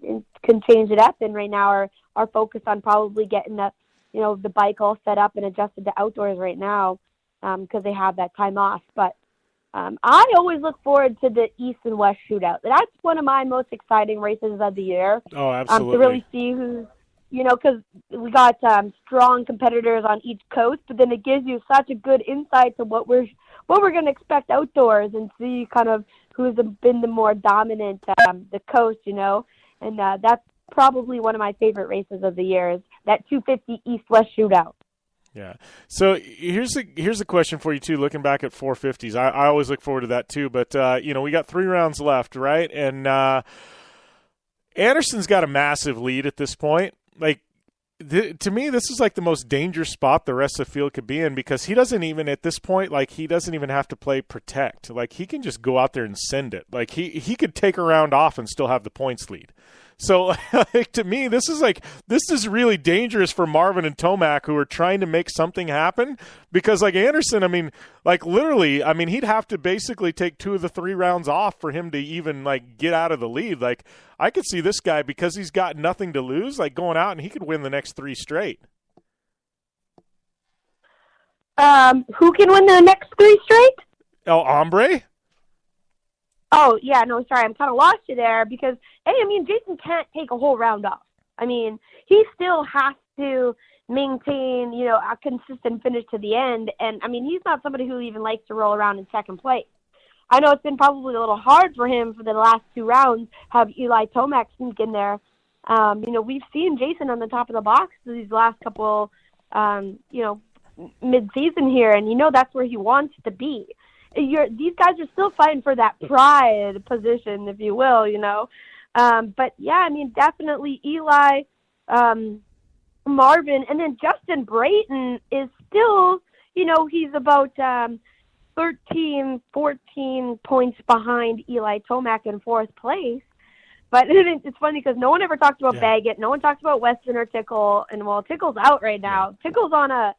Speaker 4: change it up. And right now are focused on probably getting the bike all set up and adjusted to outdoors right now because they have that time off. But I always look forward to the East and West shootout. That's one of my most exciting races of the year.
Speaker 3: Oh, absolutely.
Speaker 4: To really see who's, because we got strong competitors on each coast, but then it gives you such a good insight to what we're going to expect outdoors and see kind of who's been the more dominant, the coast, and that's probably one of my favorite races of the year is that 250 East-West shootout.
Speaker 3: Yeah. So here's a question for you too. Looking back at 450s, I always look forward to that too. But we got 3 rounds left, right? And Anderson's got a massive lead at this point. Like to me, this is like the most dangerous spot the rest of the field could be in because he doesn't even at this point he doesn't even have to play protect. Like he can just go out there and send it. Like he could take a round off and still have the points lead. So, to me, this is really dangerous for Marvin and Tomac who are trying to make something happen because, Anderson, literally, he'd have to basically take 2 of the 3 rounds off for him to even, get out of the lead. I could see this guy, because he's got nothing to lose, going out and he could win the next 3 straight.
Speaker 4: Who can win the next 3 straight?
Speaker 3: El Hombre?
Speaker 4: Oh, yeah, no, sorry, I'm kind of lost you there because, Jason can't take a whole round off. He still has to maintain, a consistent finish to the end. And, he's not somebody who even likes to roll around in second place. I know it's been probably a little hard for him for the last 2 rounds, have Eli Tomac sneak in there. We've seen Jason on the top of the box these last couple, mid-season here, and that's where he wants to be. These guys are still fighting for that pride position, if you will, But, yeah, definitely Eli, Marvin, and then Justin Brayton is still, he's about 13, 14 points behind Eli Tomac in 4th place. But it's funny because no one ever talks about Baggett. No one talks about Weston or Tickle. And, Tickle's out right now. Tickle's on a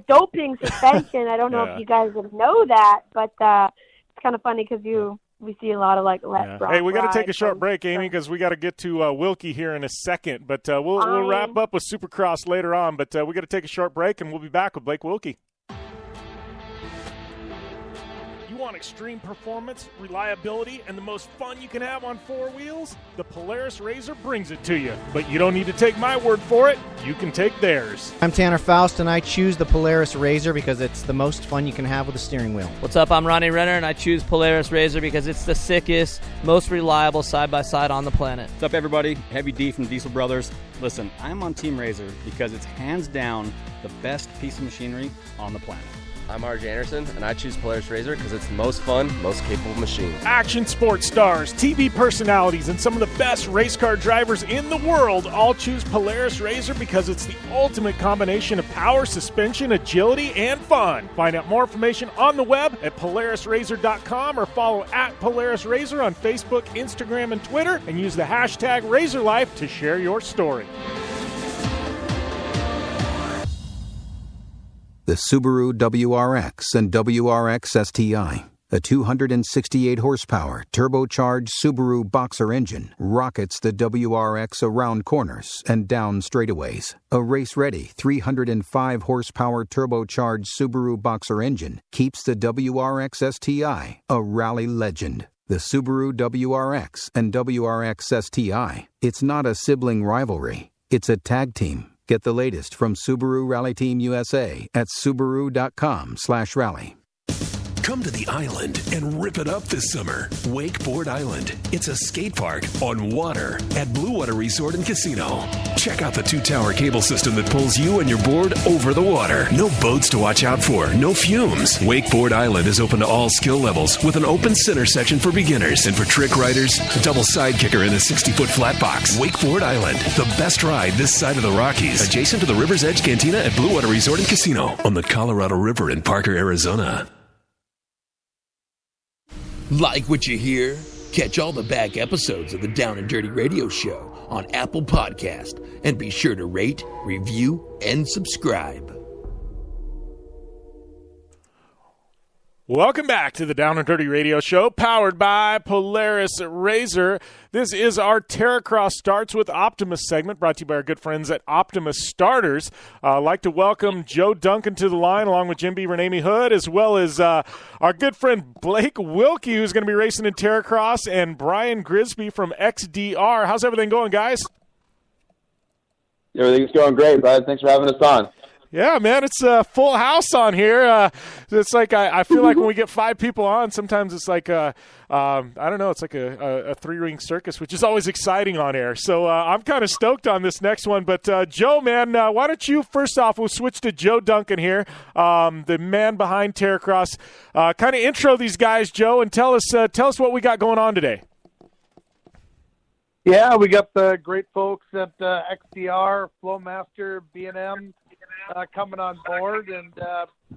Speaker 4: doping suspension. I don't know if you guys would know that, but it's kind of funny because we see a lot of
Speaker 3: Hey, we got to take a short break, Amy, because we got to get to Wilkey here in a second. But we'll wrap up with Supercross later on. But we got to take a short break, and we'll be back with Blake Wilkey. You want extreme performance, reliability, and the most fun you can have on 4 wheels? The Polaris RZR brings it to you. But you don't need to take my word for it. You can take theirs.
Speaker 5: I'm Tanner Faust, and I choose the Polaris RZR because it's the most fun you can have with a steering wheel.
Speaker 6: What's up? I'm Ronnie Renner, and I choose Polaris RZR because it's the sickest, most reliable side-by-side on the planet.
Speaker 7: What's up, everybody? Heavy D from Diesel Brothers. Listen, I'm on Team RZR because it's hands down the best piece of machinery on the planet.
Speaker 8: I'm RJ Anderson, and I choose Polaris RZR because it's the most fun, most capable machine.
Speaker 3: Action sports stars, TV personalities, and some of the best race car drivers in the world all choose Polaris RZR because it's the ultimate combination of power, suspension, agility, and fun. Find out more information on the web at PolarisRZR.com or follow at Polaris RZR on Facebook, Instagram, and Twitter, and use the hashtag RazorLife to share your story.
Speaker 9: The Subaru WRX and WRX STI, a 268 horsepower turbocharged Subaru Boxer engine, rockets the WRX around corners and down straightaways. A race-ready 305 horsepower turbocharged Subaru Boxer engine keeps the WRX STI a rally legend. The Subaru WRX and WRX STI, it's not a sibling rivalry, it's a tag team. Get the latest from Subaru Rally Team USA at Subaru.com/rally.
Speaker 12: Come to the island and rip it up this summer. Wakeboard Island. It's a skate park on water at Blue Water Resort and Casino. Check out the 2-tower cable system that pulls you and your board over the water. No boats to watch out for, no fumes. Wakeboard Island is open to all skill levels with an open center section for beginners. And for trick riders, a double side kicker in a 60-foot flat box. Wakeboard Island, the best ride this side of the Rockies. Adjacent to the River's Edge Cantina at Blue Water Resort and Casino on the Colorado River in Parker, Arizona.
Speaker 2: Like what you hear? Catch all the back episodes of the Down and Dirty Radio Show on Apple Podcast, and be sure to rate, review, and subscribe.
Speaker 3: Welcome back to the Down and Dirty Radio Show, powered by Polaris Razor. This is our Terracross Starts with Optimus segment, brought to you by our good friends at Optimus Starters. I'd like to welcome Joe Duncan to the line, along with Jim Beaver and Amy Hood, as well as our good friend Blake Wilkey, who's going to be racing in Terracross, and Brian Grisby from XDR. How's everything going, guys?
Speaker 13: Everything's going great, bud. Thanks for having us on.
Speaker 3: Yeah, man, it's a full house on here. It's like I feel like when we get 5 people on, sometimes it's like I don't know, it's like a 3-ring circus, which is always exciting on air. So I'm kind of stoked on this next one. But Joe, man, why don't you first off? We'll switch to Joe Duncan here, the man behind Terracross. Kind of intro these guys, Joe, and tell us what we got going on today.
Speaker 11: Yeah, we got the great folks at XDR, Flowmaster, B&M. Coming on board and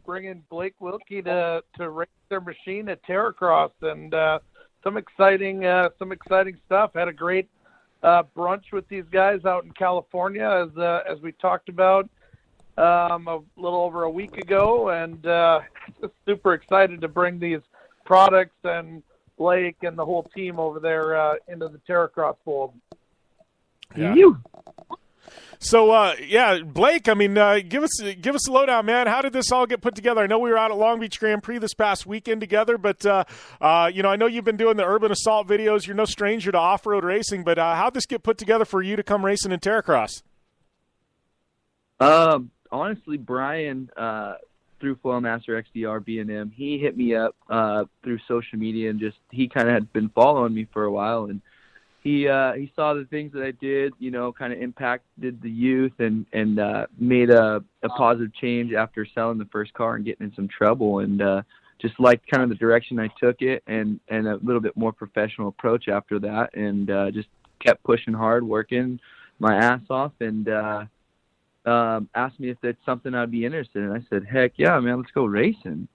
Speaker 11: bringing Blake Wilkey to race their machine at Terracross, and some exciting stuff. Had a great brunch with these guys out in California, as we talked about a little over a week ago, and just super excited to bring these products and Blake and the whole team over there into the Terracross fold.
Speaker 3: Yeah. So, Blake, I mean, give us a lowdown, man. How did this all get put together? I know we were out at Long Beach Grand Prix this past weekend together, but, I know you've been doing the Urban Assault videos. You're no stranger to off-road racing, but how'd this get put together for you to come racing in Terracross?
Speaker 14: Honestly, Brian, through Flowmaster, XDR, B&M, he hit me up through social media, and he kind of had been following me for a while, and he saw the things that I did, kind of impacted the youth and made a positive change after selling the first car and getting in some trouble, and just liked kind of the direction I took it and a little bit more professional approach after that, and just kept pushing hard, working my ass off, and asked me if that's something I'd be interested in. I said, heck yeah, man, let's go racing.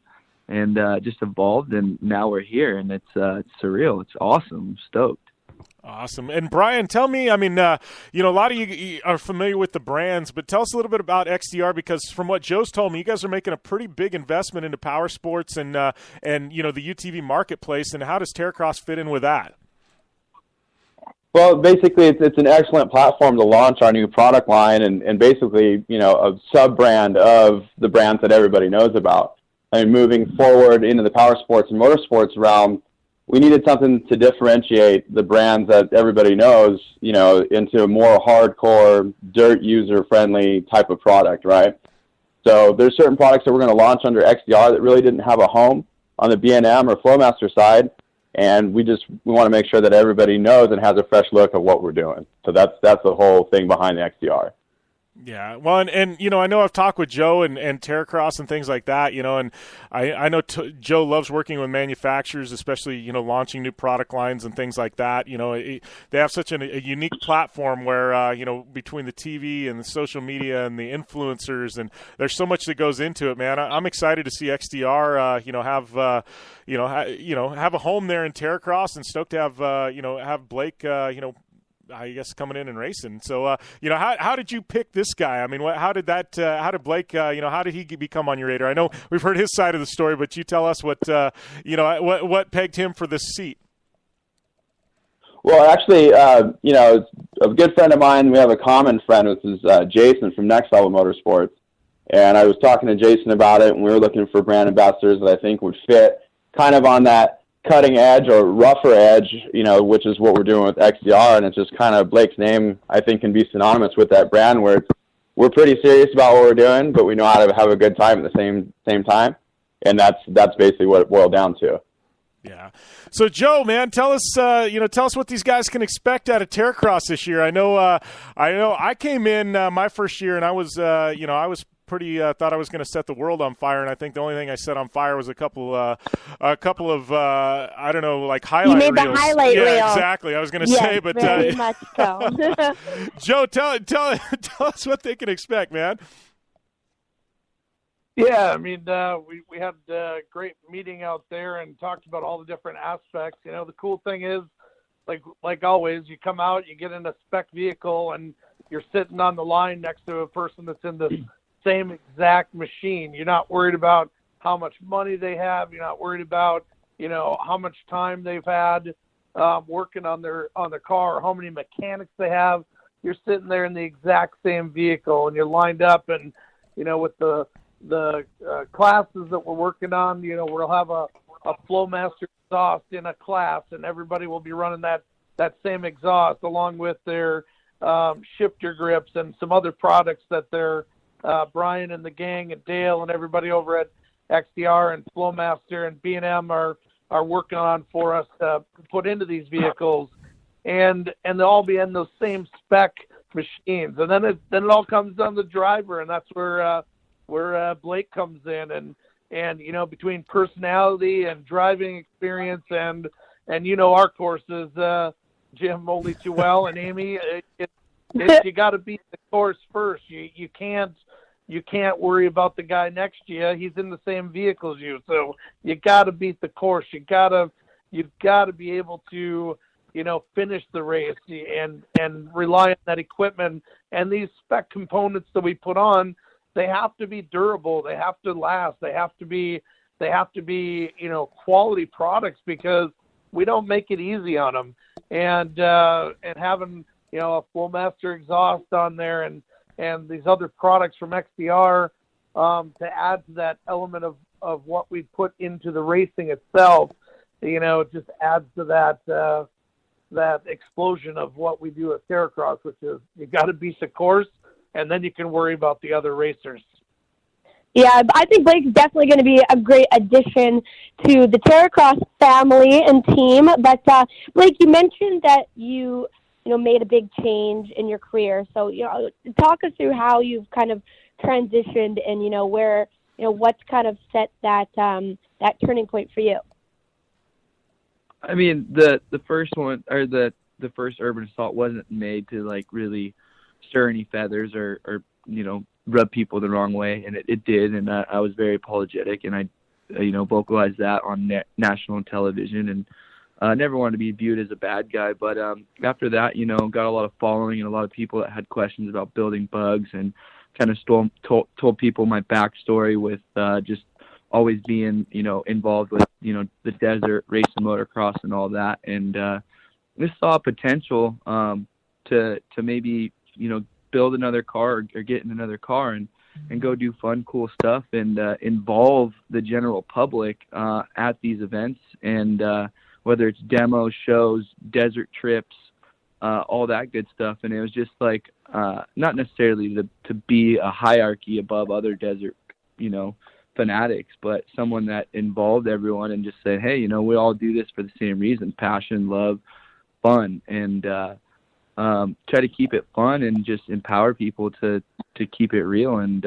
Speaker 14: And just evolved, and now we're here, and it's surreal. It's awesome. I'm stoked.
Speaker 3: Awesome. And Brian, tell me, I mean, a lot of you are familiar with the brands, but tell us a little bit about XDR, because from what Joe's told me, you guys are making a pretty big investment into power sports and the UTV marketplace, and how does Terracross fit in with that?
Speaker 13: Well, basically, it's an excellent platform to launch our new product line and basically, a sub-brand of the brands that everybody knows about. I mean, moving forward into the power sports and motorsports realm, we needed something to differentiate the brands that everybody knows, into a more hardcore, dirt user-friendly type of product, right? So there's certain products that we're going to launch under XDR that really didn't have a home on the B&M or Flowmaster side, and we want to make sure that everybody knows and has a fresh look at what we're doing. So that's the whole thing behind the XDR.
Speaker 3: Yeah, well, and I know I've talked with Joe and Terracross and things like that, and I know Joe loves working with manufacturers, especially, launching new product lines and things like that. They have such a unique platform where, between the TV and the social media and the influencers, and there's so much that goes into it, man. I'm excited to see XDR, have a home there in Terracross, and stoked to have Blake, I guess, coming in and racing. So, how did you pick this guy? I mean, how did Blake, how did he become on your radar? I know we've heard his side of the story, but you tell us what pegged him for this seat.
Speaker 13: Well, actually, a good friend of mine, we have a common friend, which is Jason from Next Level Motorsports. And I was talking to Jason about it, and we were looking for brand ambassadors that I think would fit kind of on that cutting edge or rougher edge, which is what we're doing with XDR, and it's just kind of Blake's name, I think, can be synonymous with that brand, where we're pretty serious about what we're doing, but we know how to have a good time at the same time. And that's basically what it boiled down to.
Speaker 3: Yeah. So Joe, man, tell us what these guys can expect out of Terracross this year. I know I came in my first year and I was pretty thought I was going to set the world on fire, and I think the only thing I set on fire was a couple of I don't know, like highlight
Speaker 4: reels. You made
Speaker 3: reels.
Speaker 4: The highlight reel.
Speaker 3: Yeah, exactly. I was going to say, but
Speaker 4: very much so.
Speaker 3: Joe, tell us what they can expect, man.
Speaker 11: Yeah, I mean, we had a great meeting out there and talked about all the different aspects. You know, the cool thing is, like always, you come out, you get in a spec vehicle, and you're sitting on the line next to a person that's in the same exact machine. You're not worried about how much money they have. You're not worried about, how much time they've had working on their car, or how many mechanics they have. You're sitting there in the exact same vehicle, and you're lined up, and with the classes that we're working on, we'll have a Flowmaster exhaust in a class, and everybody will be running that same exhaust along with their shifter grips and some other products that they're Brian and the gang and Dale and everybody over at XDR and Flowmaster and B&M are working on for us to put into these vehicles, and they'll all be in those same spec machines. And then it all comes down to the driver, and that's where Blake comes in, and between personality and driving experience and our courses, Jim only too well, and Amy, you got to beat the course first. You can't worry about the guy next to you. He's in the same vehicle as you, so you got to beat the course. You've got to be able to finish the race and rely on that equipment. And these spec components that we put on, they have to be durable. They have to last. They have to be quality products, because we don't make it easy on them. And having a Flowmaster exhaust on there and these other products from XDR to add to that element of what we put into the racing itself, it just adds to that explosion of what we do at Terracross, which is you got to beat the course, and then you can worry about the other racers.
Speaker 4: Yeah, I think Blake's definitely going to be a great addition to the Terracross family and team. But Blake, you mentioned that you made a big change in your career. So talk us through how you've kind of transitioned and where what's kind of set that turning point for you.
Speaker 14: I mean, the first one, or the first Urban Assault, wasn't made to like really stir any feathers or rub people the wrong way, and it did, and I was very apologetic, and I vocalized that on national television, and never wanted to be viewed as a bad guy. But after that, got a lot of following and a lot of people that had questions about building bugs, and kind of told people my backstory with just always being involved with the desert race and motocross and all that, and just saw potential to maybe build another car or get in another car and go do fun, cool stuff and involve the general public at these events, and whether it's demos, shows, desert trips, all that good stuff. And it was just like not necessarily to be a hierarchy above other desert fanatics, but someone that involved everyone and just said, hey, we all do this for the same reason: passion, love, fun, and try to keep it fun and just empower people to keep it real. And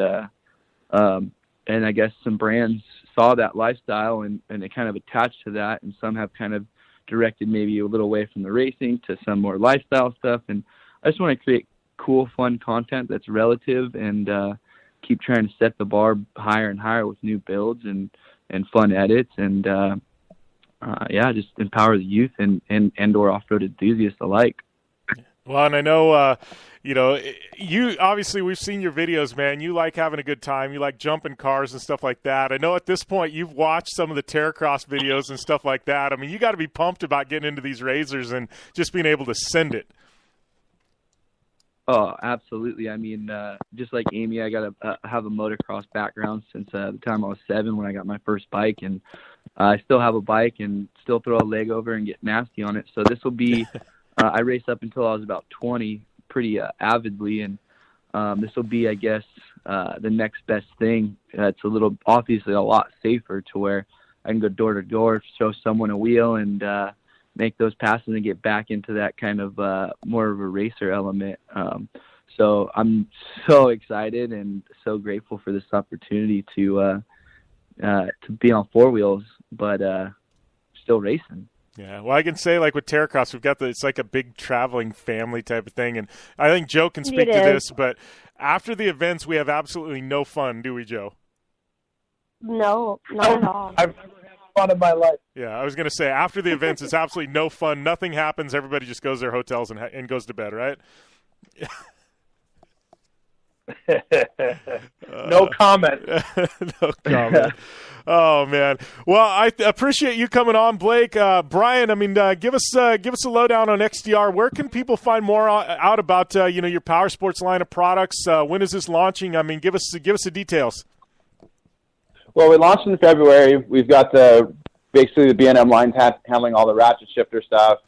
Speaker 14: I guess some brands saw that lifestyle and they kind of attached to that, and some have kind of directed maybe a little away from the racing to some more lifestyle stuff. And I just want to create cool, fun content that's relative, and keep trying to set the bar higher and higher with new builds and fun edits, and just empower the youth and or off-road enthusiasts alike.
Speaker 3: Well, and I know, you obviously, we've seen your videos, man. You like having a good time. You like jumping cars and stuff like that. I know at this point you've watched some of the Terracross videos and stuff like that. I mean, you got to be pumped about getting into these razors and just being able to send it.
Speaker 14: Oh, absolutely. I mean, just like Amy, I got to have a motocross background since the time I was 7 when I got my first bike, and I still have a bike and still throw a leg over and get nasty on it. So this will be I raced up until I was about 20 pretty avidly, and this will be, I guess, the next best thing. It's obviously a lot safer to where I can go door to door, show someone a wheel, and make those passes and get back into that kind of more of a racer element. So I'm so excited and so grateful for this opportunity to be on four wheels, but still racing.
Speaker 3: Yeah, well, I can say, like, with Terracross, it's like a big traveling family type of thing, and I think Joe can speak to this, but after the events, we have absolutely no fun, do we, Joe?
Speaker 4: No, not at all.
Speaker 11: I've never had fun in my life.
Speaker 3: Yeah, I was going to say, after the events, it's absolutely no fun. Nothing happens. Everybody just goes to their hotels and goes to bed, right?
Speaker 11: No comment.
Speaker 3: No comment. Oh man. Well, I appreciate you coming on, Blake. Brian, I mean, give us a lowdown on XDR. Where can people find more out about your power sports line of products? When is this launching? I mean, give us the details.
Speaker 13: Well, we launched in February. We've got basically the B&M lines handling all the ratchet shifter stuff.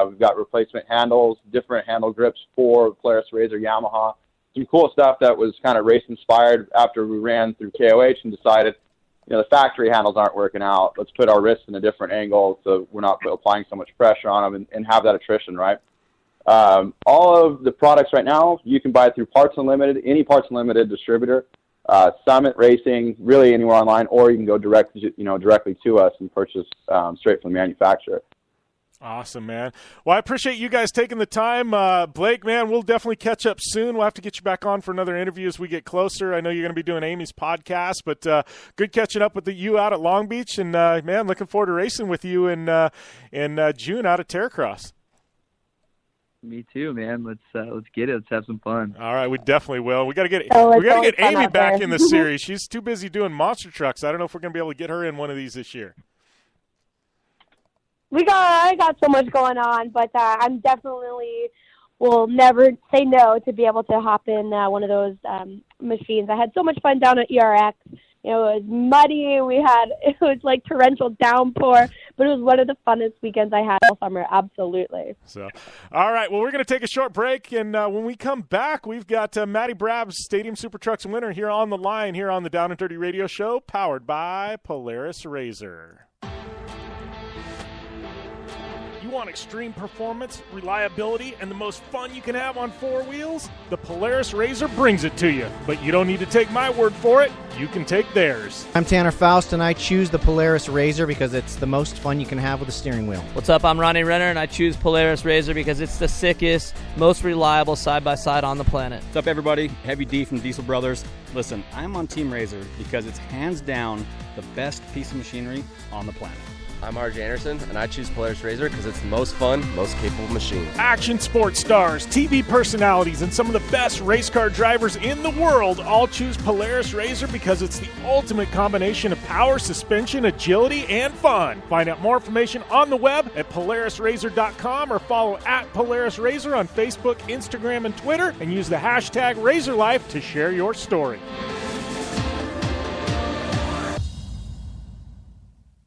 Speaker 13: We've got replacement handles, different handle grips for Polaris, Razor, Yamaha. Some cool stuff that was kind of race inspired after we ran through KOH and decided, the factory handles aren't working out. Let's put our wrists in a different angle so we're not applying so much pressure on them and have that attrition, right? All of the products right now, you can buy through Parts Unlimited, any Parts Unlimited distributor, Summit Racing, really anywhere online, or you can go directly to us and purchase straight from the manufacturer.
Speaker 3: Awesome, man. Well, I appreciate you guys taking the time. Blake, man, we'll definitely catch up soon. We'll have to get you back on for another interview as we get closer. I know you're going to be doing Amy's podcast, but good catching up with you out at Long Beach. And, man, looking forward to racing with you in June out at Terracross.
Speaker 14: Me too, man. Let's get it. Let's have some fun.
Speaker 3: All right, we definitely will. We got to get Amy back in the series. She's too busy doing monster trucks. I don't know if we're going to be able to get her in one of these this year.
Speaker 4: I got so much going on, but I'm definitely will never say no to be able to hop in one of those machines. I had so much fun down at ERX. It was muddy. It was like torrential downpour, but it was one of the funnest weekends I had all summer. Absolutely.
Speaker 3: So, all right. Well, we're going to take a short break, and when we come back, we've got Matty Brabs, Stadium Super Trucks winner, here on the line here on the Down and Dirty Radio Show, powered by Polaris Razor. You want extreme performance, reliability, and the most fun you can have on four wheels? The Polaris Razor brings it to you. But you don't need to take my word for it. You can take theirs.
Speaker 5: I'm Tanner Faust, and I choose the Polaris Razor because it's the most fun you can have with a steering wheel.
Speaker 6: What's up? I'm Ronnie Renner, and I choose Polaris Razor because it's the sickest, most reliable side-by-side on the planet.
Speaker 7: What's up, everybody? Heavy D from Diesel Brothers. Listen, I'm on Team Razor because it's hands down the best piece of machinery on the planet.
Speaker 8: I'm RJ Anderson, and I choose Polaris Razor because it's the most fun, most capable machine.
Speaker 3: Action sports stars, TV personalities, and some of the best race car drivers in the world all choose Polaris Razor because it's the ultimate combination of power, suspension, agility, and fun. Find out more information on the web at PolarisRazor.com or follow at Polaris Razor on Facebook, Instagram, and Twitter, and use the hashtag RazorLife to share your story.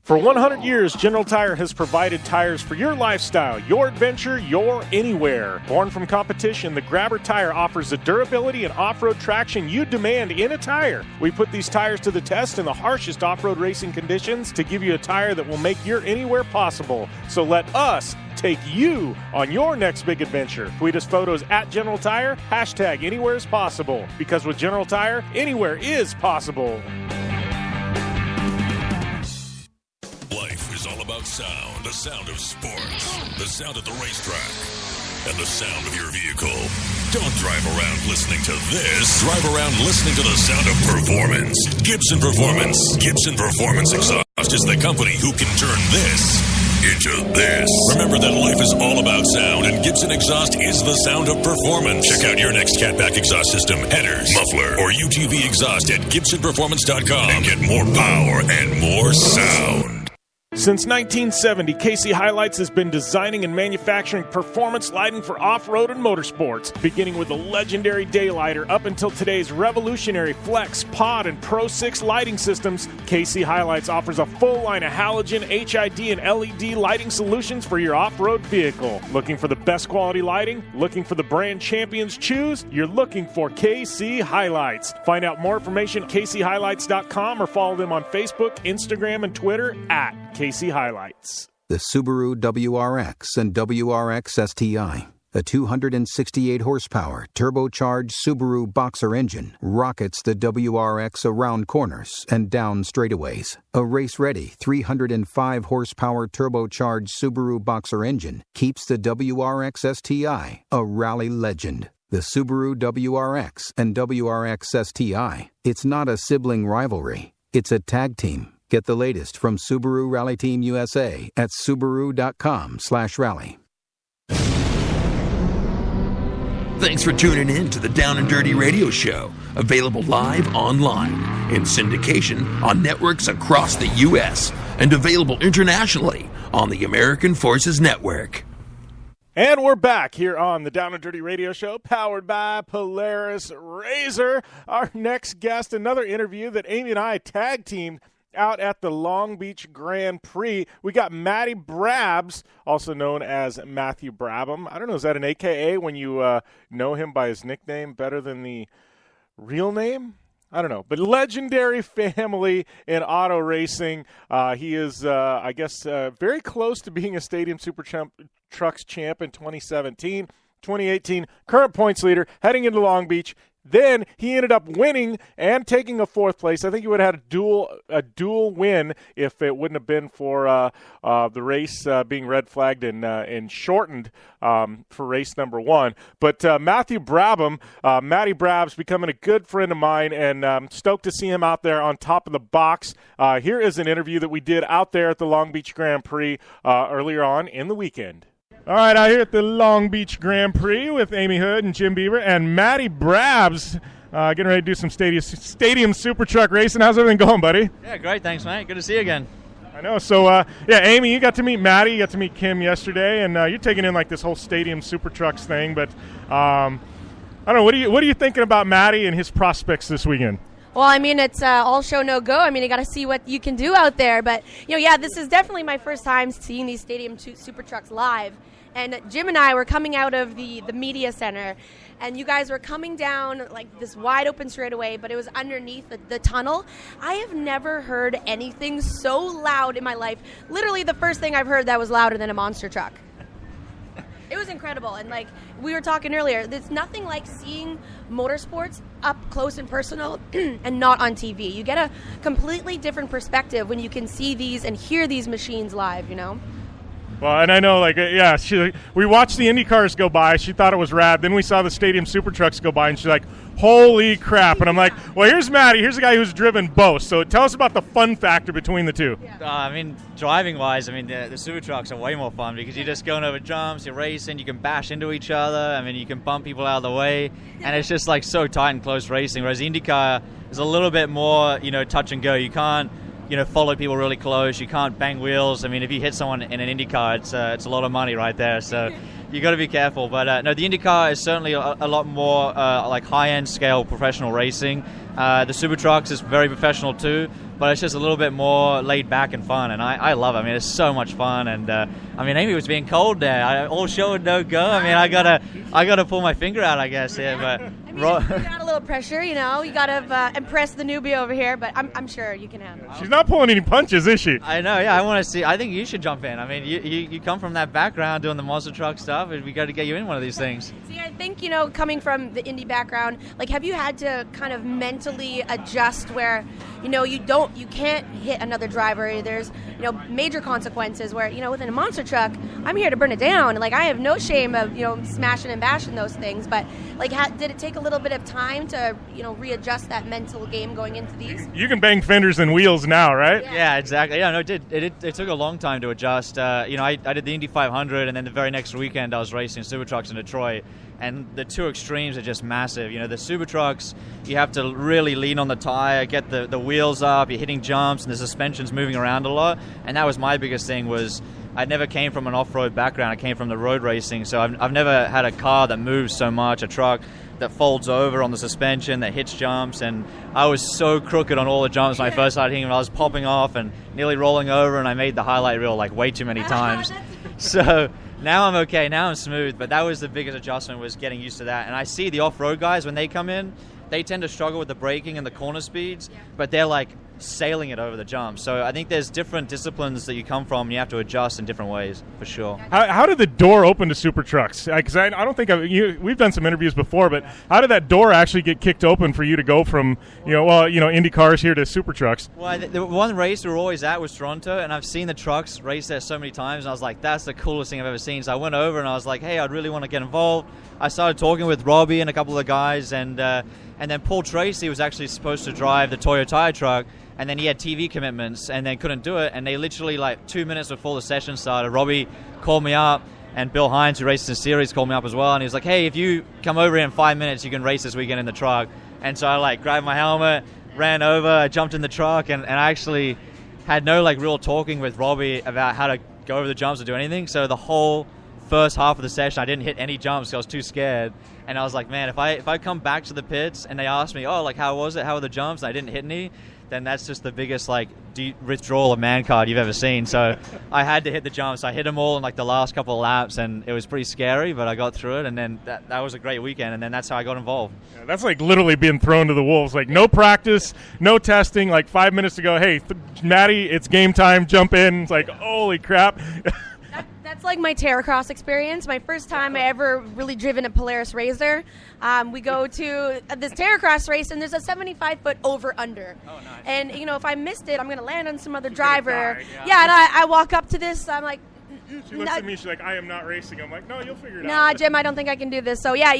Speaker 3: For 100 years, General Tire has provided tires for your lifestyle, your adventure, your anywhere. Born from competition, the Grabber tire offers the durability and off-road traction you demand in a tire. We put these tires to the test in the harshest off-road racing conditions to give you a tire that will make your anywhere possible. So let us take you on your next big adventure. Tweet us photos at General Tire, hashtag anywhere is possible. Because with General Tire, anywhere is possible.
Speaker 1: Life is all about sound, the sound of sports, the sound at the racetrack, and the sound of your vehicle. Don't drive around listening to this. Drive around listening to the sound of performance. Gibson Performance. Gibson Performance Exhaust is the company who can turn this into this. Remember that life is all about sound, and Gibson Exhaust is the sound of performance. Check out your next catback exhaust system, headers, muffler, or UTV exhaust at GibsonPerformance.com and get more power and more sound.
Speaker 3: Since 1970, KC Highlights has been designing and manufacturing performance lighting for off-road and motorsports, beginning with the legendary Daylighter up until today's revolutionary Flex, Pod, and Pro 6 lighting systems. KC Highlights offers a full line of halogen, HID, and LED lighting solutions for your off-road vehicle. Looking for the best quality lighting? Looking for the brand champions choose? You're looking for KC Highlights. Find out more information at kchighlights.com or follow them on Facebook, Instagram, and Twitter at KC Highlights.
Speaker 9: The Subaru WRX and WRX STI. A 268 horsepower turbocharged Subaru Boxer engine rockets the WRX around corners and down straightaways. A race-ready 305 horsepower turbocharged Subaru Boxer engine keeps the WRX STI a rally legend. The Subaru WRX and WRX STI. It's not a sibling rivalry. It's a tag team. Get the latest from Subaru Rally Team USA at Subaru.com/rally.
Speaker 2: Thanks for tuning in to the Down and Dirty Radio Show, available live online, in syndication on networks across the U.S., and available internationally on the American Forces Network.
Speaker 3: And we're back here on the Down and Dirty Radio Show, powered by Polaris Razor. Our next guest, another interview that Amy and I tag-teamed out at the Long Beach Grand Prix. We got Matty Brabs, also known as Matthew Brabham. I don't know, is that an AKA when you know him by his nickname better than the real name? I don't know. But legendary family in auto racing. He is, I guess, very close to being a Stadium Super Trucks champ in 2017. 2018, current points leader, heading into Long Beach. Then he ended up winning and taking a fourth place. I think he would have had a dual win if it wouldn't have been for the race being red flagged and shortened for race number one. But Matthew Brabham, Matty Brabs, becoming a good friend of mine, and stoked to see him out there on top of the box. Here is an interview that we did out there at the Long Beach Grand Prix earlier on in the weekend. All right, out here at the Long Beach Grand Prix with Amy Hood and Jim Bieber and Matty Brabs, getting ready to do some Stadium Super Truck racing. How's everything going, buddy?
Speaker 15: Yeah, great. Thanks, mate. Good to see you again.
Speaker 3: I know. So, yeah, Amy, you got to meet Matty. You got to meet Kim yesterday, and you're taking in like this whole Stadium Super Trucks thing. But I don't know. What are you thinking about Matty and his prospects this weekend?
Speaker 16: Well, I mean, it's all show, no go. I mean, you got to see what you can do out there. But, yeah, this is definitely my first time seeing these Stadium Super Trucks live. And Jim and I were coming out of the media center, and you guys were coming down like this wide open straightaway, but it was underneath the tunnel. I have never heard anything so loud in my life. Literally the first thing I've heard that was louder than a monster truck. It was incredible. And like we were talking earlier, there's nothing like seeing motorsports up close and personal and not on TV. You get a completely different perspective when you can see these and hear these machines live,
Speaker 3: Well, and I know, we watched the Indy cars go by. She thought it was rad. Then we saw the Stadium Super Trucks go by, and she's like, holy crap. And I'm like, well, here's Matty. Here's a guy who's driven both. So tell us about the fun factor between the two.
Speaker 15: I mean, driving-wise, the Super Trucks are way more fun because you're just going over jumps, you're racing, you can bash into each other. I mean, you can bump people out of the way. And it's just, so tight and close racing, whereas the Indy car is a little bit more, touch and go. You can't follow people really close. You can't bang wheels. I mean, if you hit someone in an IndyCar, it's a lot of money right there. So you got to be careful. But no, the IndyCar is certainly a lot more high-end scale professional racing. The Super Trucks is very professional too, but it's just a little bit more laid back and fun. And I love it. I mean, it's so much fun. And Amy was being cold there. All show and no go. I mean, I gotta pull my finger out, I guess. Yeah, but.
Speaker 16: You got a little pressure, you got to impress the newbie over here, but I'm sure you can handle it.
Speaker 3: She's not pulling any punches, is she?
Speaker 15: I know, yeah. I want to see. I think you should jump in. I mean, you come from that background doing the monster truck stuff, and we got to get you in one of these things.
Speaker 16: See, I think, coming from the Indy background, have you had to kind of mentally adjust where, you can't hit another driver. There's, major consequences where, within a monster truck, I'm here to burn it down. And, I have no shame of, smashing and bashing those things. But, did it take a little bit of time to, readjust that mental game going into these.
Speaker 3: You can bang fenders and wheels now, right?
Speaker 15: Yeah, exactly. Yeah, no, it did. It took a long time to adjust. I did the Indy 500, and then the very next weekend I was racing super trucks in Detroit. And the two extremes are just massive. The super trucks, you have to really lean on the tire, get the wheels up, you're hitting jumps, and the suspension's moving around a lot. And that was my biggest thing was I never came from an off-road background. I came from the road racing, so I've never had a car that moves so much, a truck that folds over on the suspension, that hits jumps, and I was so crooked on all the jumps when I first started hitting them. I was popping off and nearly rolling over, and I made the highlight reel like way too many times. So now I'm okay, now I'm smooth, but that was the biggest adjustment, was getting used to that. And I see the off-road guys, when they come in, they tend to struggle with the braking and the corner speeds, but they're like sailing it over the jumps. So I think there's different disciplines that you come from, and you have to adjust in different ways, for sure.
Speaker 3: How did the door open to super trucks? Because I don't think we've done some interviews before, but how did that door actually get kicked open for you to go from Indy cars here to super trucks?
Speaker 15: Well, the one race we were always at was Toronto, and I've seen the trucks race there so many times, and I was like, that's the coolest thing I've ever seen. So I went over and I was like, hey, I'd really want to get involved. I started talking with Robbie and a couple of the guys, and then Paul Tracy was actually supposed to drive the Toyo tire truck, and then he had TV commitments and then couldn't do it. And they literally, like 2 minutes before the session started, Robbie called me up, and Bill Hines, who races in series, called me up as well. And he was like, hey, if you come over here in 5 minutes, you can race this weekend in the truck. And so I grabbed my helmet, ran over, I jumped in the truck, and I actually had no real talking with Robbie about how to go over the jumps or do anything. So the whole first half of the session, I didn't hit any jumps because I was too scared. And I was like, man, if I come back to the pits and they ask me, how was it? How were the jumps? And I didn't hit any, then that's just the biggest withdrawal of man card you've ever seen. So I had to hit the jumps. I hit them all in the last couple of laps, and it was pretty scary, but I got through it, and then that was a great weekend, and then that's how I got involved.
Speaker 3: Yeah, that's literally being thrown to the wolves. No practice, no testing. 5 minutes ago, hey, Matty, it's game time. Jump in. It's holy crap.
Speaker 16: That's my Terracross experience. My first time I ever really driven a Polaris Razor. We go to this Terracross race, and there's a 75-foot over-under. Oh, nice. And, if I missed it, I'm going to land on some other driver. And I walk up to this, I'm like...
Speaker 3: She looks at me, she's like, I am not racing. I'm like, no, you'll figure it out.
Speaker 16: Nah, Jim, I don't think I can do this. So, yeah,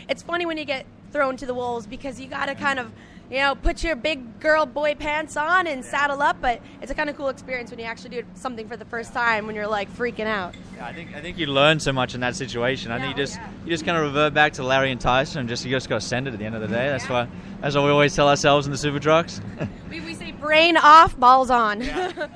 Speaker 16: it's funny when you get thrown to the wolves, because you got to kind of... put your big girl boy pants on and saddle up, but it's a kind of cool experience when you actually do something for the first time, when you're freaking out.
Speaker 15: Yeah, I think you learn so much in that situation. I think you just kind of revert back to Larry and Tyson, and you just got to send it at the end of the day. That's what we always tell ourselves in the super trucks.
Speaker 16: we say brain off, balls on.
Speaker 3: Yeah.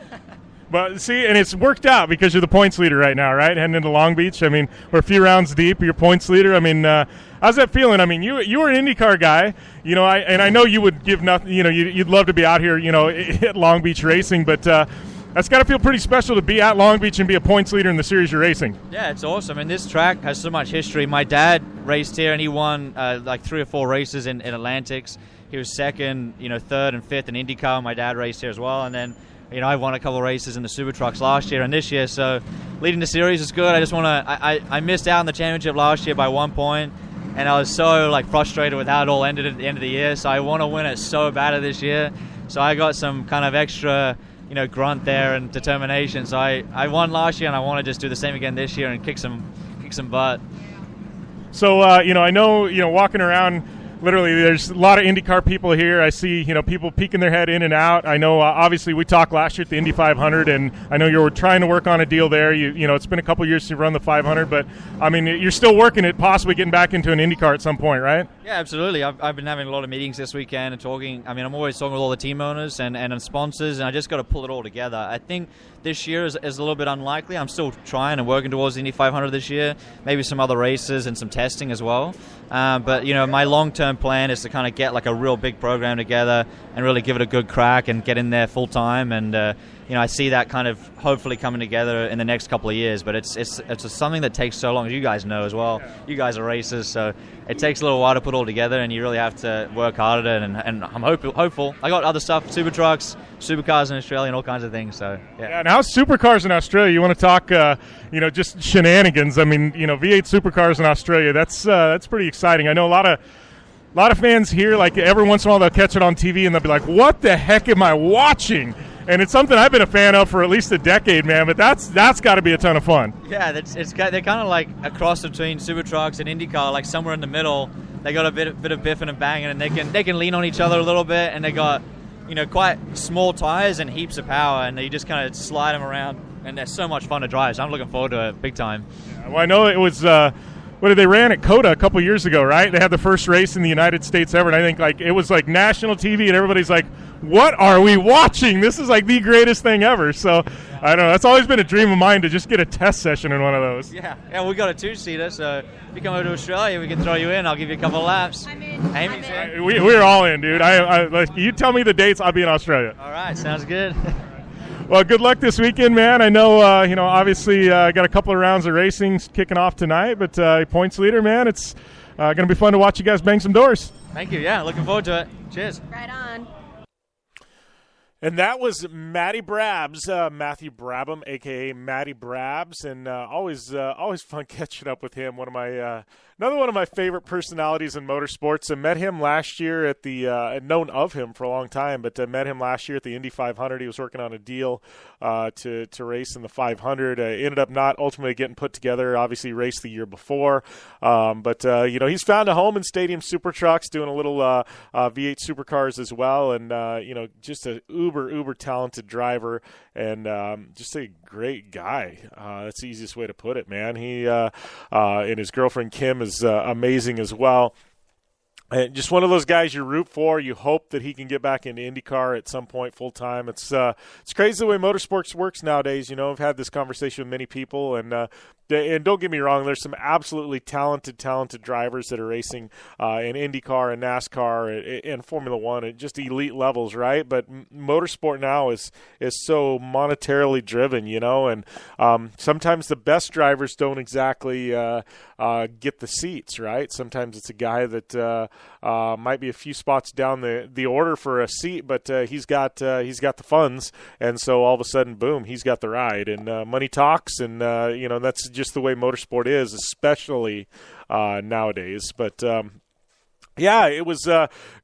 Speaker 3: But see, and it's worked out because you're the points leader right now, right? Heading into Long Beach. I mean, we're a few rounds deep. You're points leader. I mean, how's that feeling? I mean, you were an IndyCar guy, I know you would give nothing. You'd love to be out here, at Long Beach racing, but that's got to feel pretty special to be at Long Beach and be a points leader in the series you're racing.
Speaker 15: Yeah, it's awesome. And this track has so much history. My dad raced here, and he won 3 or 4 races in Atlantics. He was second, third and fifth in IndyCar. My dad raced here as well, and then. I won a couple of races in the Super Trucks last year and this year, so leading the series is good. I just want to. I missed out on the championship last year by 1 point, and I was so frustrated with how it all ended at the end of the year. So I want to win it so bad this year. So I got some kind of extra, grunt there and determination. So I won last year, and I want to just do the same again this year and kick some butt.
Speaker 3: So I know walking around. Literally, there's a lot of IndyCar people here. I see, people peeking their head in and out. I know, obviously, we talked last year at the Indy 500, and I know you were trying to work on a deal there. It's been a couple years since you run the 500, but, I mean, you're still working at possibly getting back into an IndyCar at some point, right?
Speaker 15: Yeah, absolutely. I've been having a lot of meetings this weekend and talking. I mean, I'm always talking with all the team owners and sponsors, and I just got to pull it all together. I think this year is a little bit unlikely. I'm still trying and working towards the Indy 500 this year, maybe some other races and some testing as well. But, my long-term plan is to kind of get a real big program together and really give it a good crack and get in there full-time. And, I see that kind of hopefully coming together in the next couple of years. But it's something that takes so long, as you guys know as well. You guys are racers, so it takes a little while to put all together, and you really have to work hard at it. And I'm hopeful. I got other stuff, super trucks, supercars in Australia, and all kinds of things. So
Speaker 3: yeah. And how's supercars in Australia? You want to talk, just shenanigans? I mean, V8 supercars in Australia. That's pretty exciting. I know a lot of fans here. Every once in a while, they'll catch it on TV and they'll be like, "What the heck am I watching?" And it's something I've been a fan of for at least a decade, man. But that's got to be a ton of fun.
Speaker 15: Yeah, they're kind of a cross between super trucks and IndyCar, somewhere in the middle. They got a bit of biffing and banging, and they can lean on each other a little bit, and they got quite small tires and heaps of power, and you just kind of slide them around, and they're so much fun to drive. So I'm looking forward to it big time.
Speaker 3: Yeah, well, I know it was what did they ran at COTA a couple years ago, right? They had the first race in the United States ever, and I think it was like national TV, and everybody's like, what are we watching? This is like the greatest thing ever. So I don't know. That's always been a dream of mine to just get a test session in one of those.
Speaker 15: Yeah, we got a 2-seater, so if you come over to Australia, we can throw you in. I'll give you a couple of laps. I'm in. Amy's in.
Speaker 3: We're all in, dude. You tell me the dates, I'll be in Australia.
Speaker 15: All right, sounds good.
Speaker 3: Well, good luck this weekend, man. I know, obviously got a couple of rounds of racing kicking off tonight, but points leader, man, it's going to be fun to watch you guys bang some doors.
Speaker 15: Thank you. Yeah, looking forward to it. Cheers.
Speaker 16: Right on.
Speaker 3: And that was Matty Brabs, Matthew Brabham, a.k.a. Matty Brabs, and always fun catching up with him. Another one of my favorite personalities in motorsports. I met him last year at the I'd known of him for a long time, but met him last year at the Indy 500. He was working on a deal to race in the 500. Ended up not ultimately getting put together. Obviously, raced the year before, but he's found a home in Stadium Super Trucks, doing a little V8 supercars as well, and just a uber talented driver, and just a great guy. That's the easiest way to put it, man. He and his girlfriend Kim is amazing as well. And just one of those guys you root for. You hope that he can get back into IndyCar at some point full time. It's crazy the way motorsports works nowadays. I've had this conversation with many people, and don't get me wrong, there's some absolutely talented drivers that are racing in IndyCar and NASCAR and Formula One at just elite levels, right? But motorsport now is so monetarily driven, and sometimes the best drivers don't exactly get the seats, right? Sometimes it's a guy that might be a few spots down the order for a seat, but he's got the funds, and so all of a sudden, boom, he's got the ride, and money talks, and that's just the way motorsport is, especially nowadays. But yeah, it was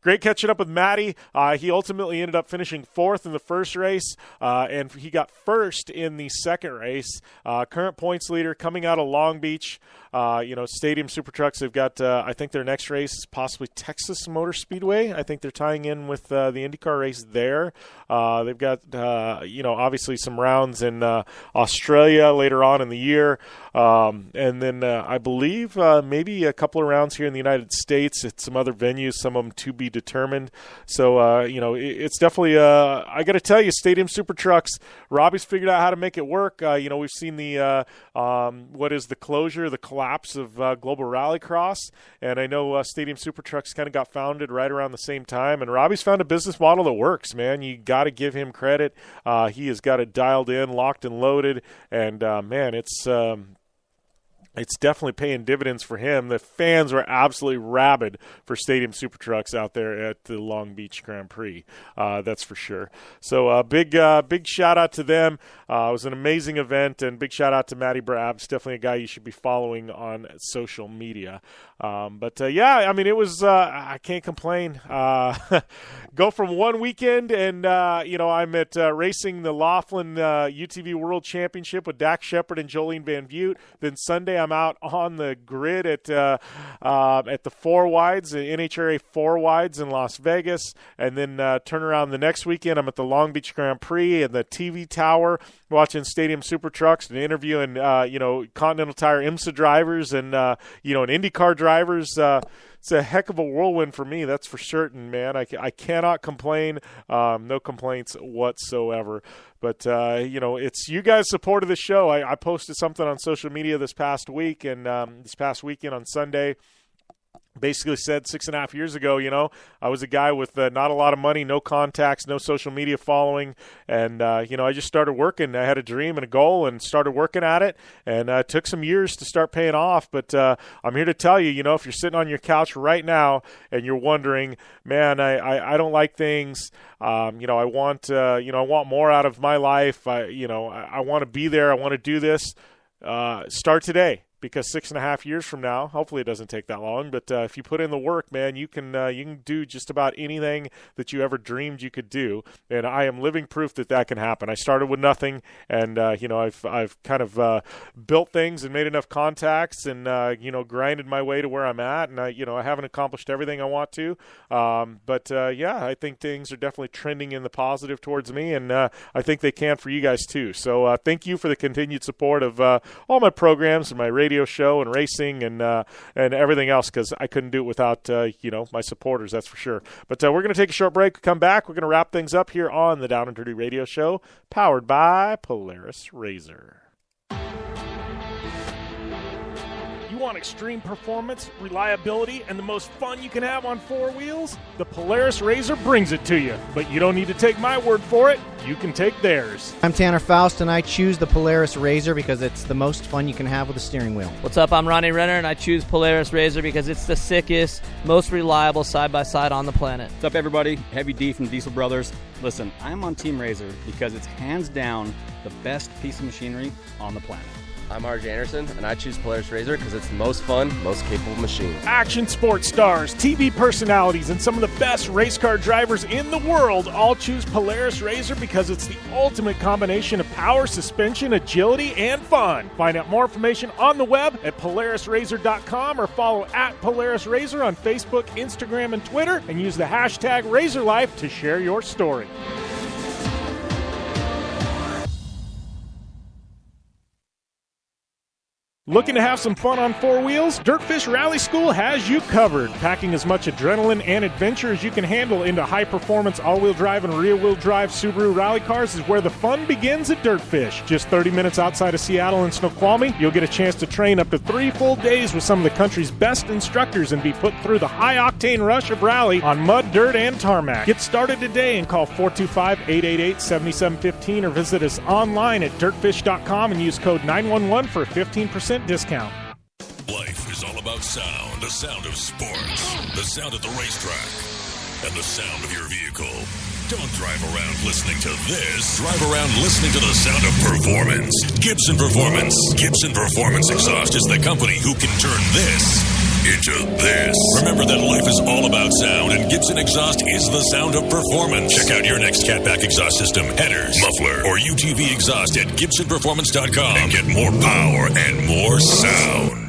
Speaker 3: great catching up with Matty. He ultimately ended up finishing fourth in the first race, and he got first in the second race. Current points leader coming out of Long Beach. Stadium Super Trucks, they've got, I think their next race is possibly Texas Motor Speedway. I think they're tying in with the IndyCar race there. They've got, obviously some rounds in Australia later on in the year. And then I believe maybe a couple of rounds here in the United States at some other venues, some of them to be determined. So, it's definitely, I got to tell you, Stadium Super Trucks, Robbie's figured out how to make it work. We've seen the closure, the collapse of Global Rallycross, and I know Stadium Super Trucks kind of got founded right around the same time, and Robbie's found a business model that works, man. You got to give him credit. He has got it dialed in, locked and loaded, and man, it's definitely paying dividends for him. The fans were absolutely rabid for Stadium Super Trucks out there at the Long Beach Grand Prix. That's for sure. So big shout out to them. It was an amazing event, and big shout out to Matty Brabs. Definitely a guy you should be following on social media. It was, I can't complain. Go from one weekend and, I'm at racing the Laughlin UTV World Championship with Dak Shepard and Jolene Van Vute. Then Sunday I'm out on the grid at the four wides, the NHRA four wides in Las Vegas. And then turn around the next weekend, I'm at the Long Beach Grand Prix and the TV Tower watching Stadium Super Trucks and interviewing, Continental Tire IMSA drivers and, and IndyCar drivers. It's a heck of a whirlwind for me, that's for certain, man. I cannot complain. No complaints whatsoever. But, it's you guys supported the show. I posted something on social media this past week and this past weekend on Sunday. Basically said 6.5 years ago, I was a guy with not a lot of money, no contacts, no social media following. And, I just started working. I had a dream and a goal and started working at it. And it took some years to start paying off. But I'm here to tell you, if you're sitting on your couch right now and you're wondering, man, I don't like things. I want more out of my life. I want to be there. I want to do this. Start today. because 6.5 years from now, hopefully it doesn't take that long, but if you put in the work, man, you can do just about anything that you ever dreamed you could do, and I am living proof that can happen. I started with nothing, and I've kind of built things and made enough contacts, and grinded my way to where I'm at, and I haven't accomplished everything I want to, but I think things are definitely trending in the positive towards me, and I think they can for you guys too. So thank you for the continued support of all my programs and my radio show and racing and everything else, because I couldn't do it without my supporters, that's for sure. But we're going to take a short break. Come back. We're going to wrap things up here on the Down and Dirty Radio Show, powered by Polaris RZR. You want extreme performance, reliability, and the most fun you can have on four wheels? The Polaris RZR brings it to you. But you don't need to take my word for it. You can take theirs.
Speaker 5: I'm Tanner Faust, and I choose the Polaris RZR because it's the most fun you can have with a steering wheel.
Speaker 6: What's up? I'm Ronnie Renner, and I choose Polaris RZR because it's the sickest, most reliable side-by-side on the planet.
Speaker 7: What's up, everybody? Heavy D from Diesel Brothers. Listen, I'm on Team RZR because it's hands down the best piece of machinery on the planet.
Speaker 8: I'm RJ Anderson, and I choose Polaris RZR because it's the most fun, most capable machine.
Speaker 3: Action sports stars, TV personalities, and some of the best race car drivers in the world all choose Polaris RZR because it's the ultimate combination of power, suspension, agility, and fun. Find out more information on the web at PolarisRZR.com or follow at Polaris RZR on Facebook, Instagram, and Twitter, and use the hashtag RZRLife to share your story. Looking to have some fun on four wheels? Dirtfish Rally School has you covered. Packing as much adrenaline and adventure as you can handle into high-performance all-wheel drive and rear-wheel drive Subaru rally cars is where the fun begins at Dirtfish. Just 30 minutes outside of Seattle and Snoqualmie, you'll get a chance to train up to 3 full days with some of the country's best instructors and be put through the high-octane rush of rally on mud, dirt, and tarmac. Get started today and call 425-888-7715 or visit us online at dirtfish.com and use code 911 for a 15% discount.
Speaker 1: Life is all about sound, the sound of sports, the sound at the racetrack, and the sound of your vehicle. Don't drive around listening to this. Drive around listening to the sound of performance. Gibson Performance. Gibson Performance Exhaust is the company who can turn this into this. Remember that life is all about sound, and Gibson Exhaust is the sound of performance. Check out your next catback exhaust system, headers, muffler, or UTV exhaust at GibsonPerformance.com and get more power and more sound.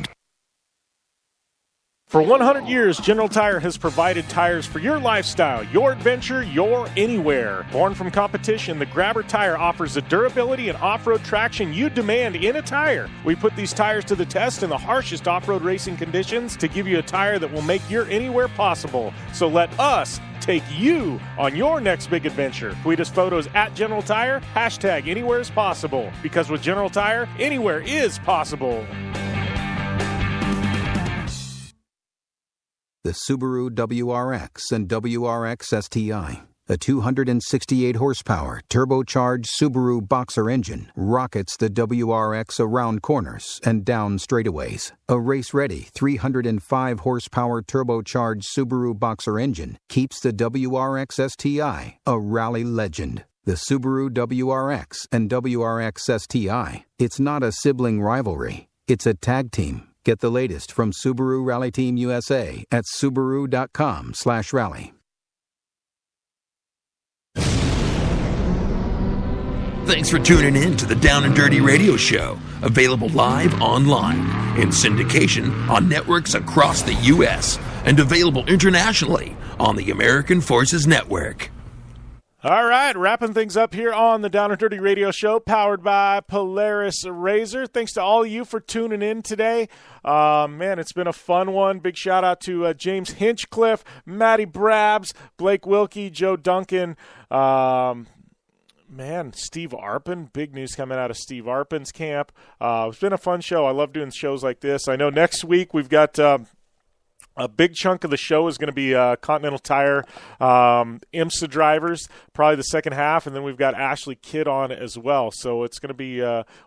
Speaker 3: For 100 years, General Tire has provided tires for your lifestyle, your adventure, your anywhere. Born from competition, the Grabber tire offers the durability and off-road traction you demand in a tire. We put these tires to the test in the harshest off-road racing conditions to give you a tire that will make your anywhere possible. So let us take you on your next big adventure. Tweet us photos at General Tire, hashtag anywhere is possible. Because with General Tire, anywhere is possible.
Speaker 9: The Subaru WRX and WRX STI, a 268 horsepower turbocharged Subaru Boxer engine, rockets the WRX around corners and down straightaways. A race-ready 305 horsepower turbocharged Subaru Boxer engine keeps the WRX STI a rally legend. The Subaru WRX and WRX STI, it's not a sibling rivalry, it's a tag team. Get the latest from Subaru Rally Team USA at Subaru.com/rally.
Speaker 2: Thanks for tuning in to the Down and Dirty Radio Show, available live online, in syndication on networks across the U.S., and available internationally on the American Forces Network.
Speaker 3: All right, wrapping things up here on the Down and Dirty Radio Show, powered by Polaris RZR. Thanks to all of you for tuning in today. Man, it's been a fun one. Big shout-out to James Hinchcliffe, Matty Brabs, Blake Wilkey, Joe Duncan, Steve Arpin. Big news coming out of Steve Arpin's camp. It's been a fun show. I love doing shows like this. I know next week we've got a big chunk of the show is going to be Continental Tire IMSA drivers, probably the second half, and then we've got Ashley Kidd on as well. So it's going to be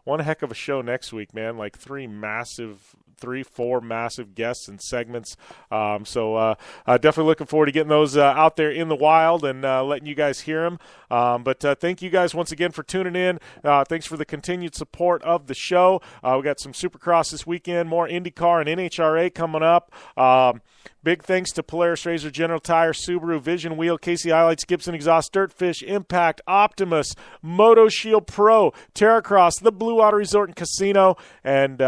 Speaker 3: one heck of a show next week, man. Like 3 massive 3, 4 massive guests and segments. So definitely looking forward to getting those out there in the wild and letting you guys hear them. But thank you guys once again for tuning in. Thanks for the continued support of the show. We got some Supercross this weekend, more IndyCar and NHRA coming up. Big thanks to Polaris Razor, General Tire, Subaru, Vision Wheel, Casey Highlights, Gibson Exhaust, Dirtfish, Impact, Optimus, Moto Shield Pro, Terracross, the Blue Water Resort and Casino, and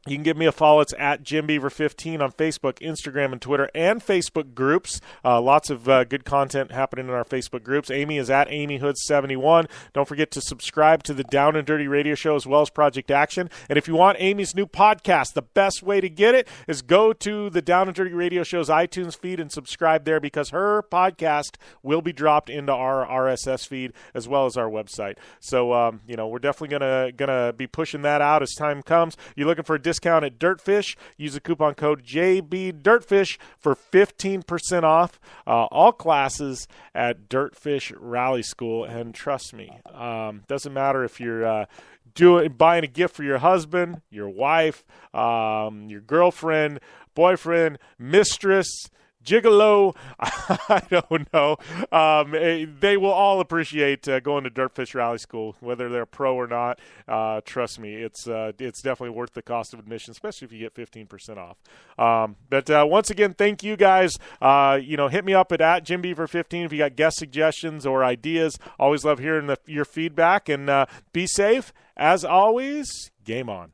Speaker 3: you can give me a follow. It's at JimBeaver15 on Facebook, Instagram, and Twitter, and Facebook groups. Lots of good content happening in our Facebook groups. Amy is at AmyHood71. Don't forget to subscribe to the Down and Dirty Radio Show as well as Project Action. And if you want Amy's new podcast, the best way to get it is go to the Down and Dirty Radio Show's iTunes feed and subscribe there, because her podcast will be dropped into our RSS feed as well as our website. So, we're definitely gonna be pushing that out as time comes. You're looking for a discount at Dirtfish, use the coupon code JBDirtfish for 15% off all classes at Dirtfish Rally School. And trust me, doesn't matter if you're buying a gift for your husband, your wife, your girlfriend, boyfriend, mistress, gigolo, I don't know. They will all appreciate going to Dirtfish Rally School, whether they're pro or not. Trust me, it's definitely worth the cost of admission, especially if you get 15% off. But once again, thank you guys. Hit me up at JimBeaver15 if you got guest suggestions or ideas. Always love hearing your feedback, and be safe. As always, game on.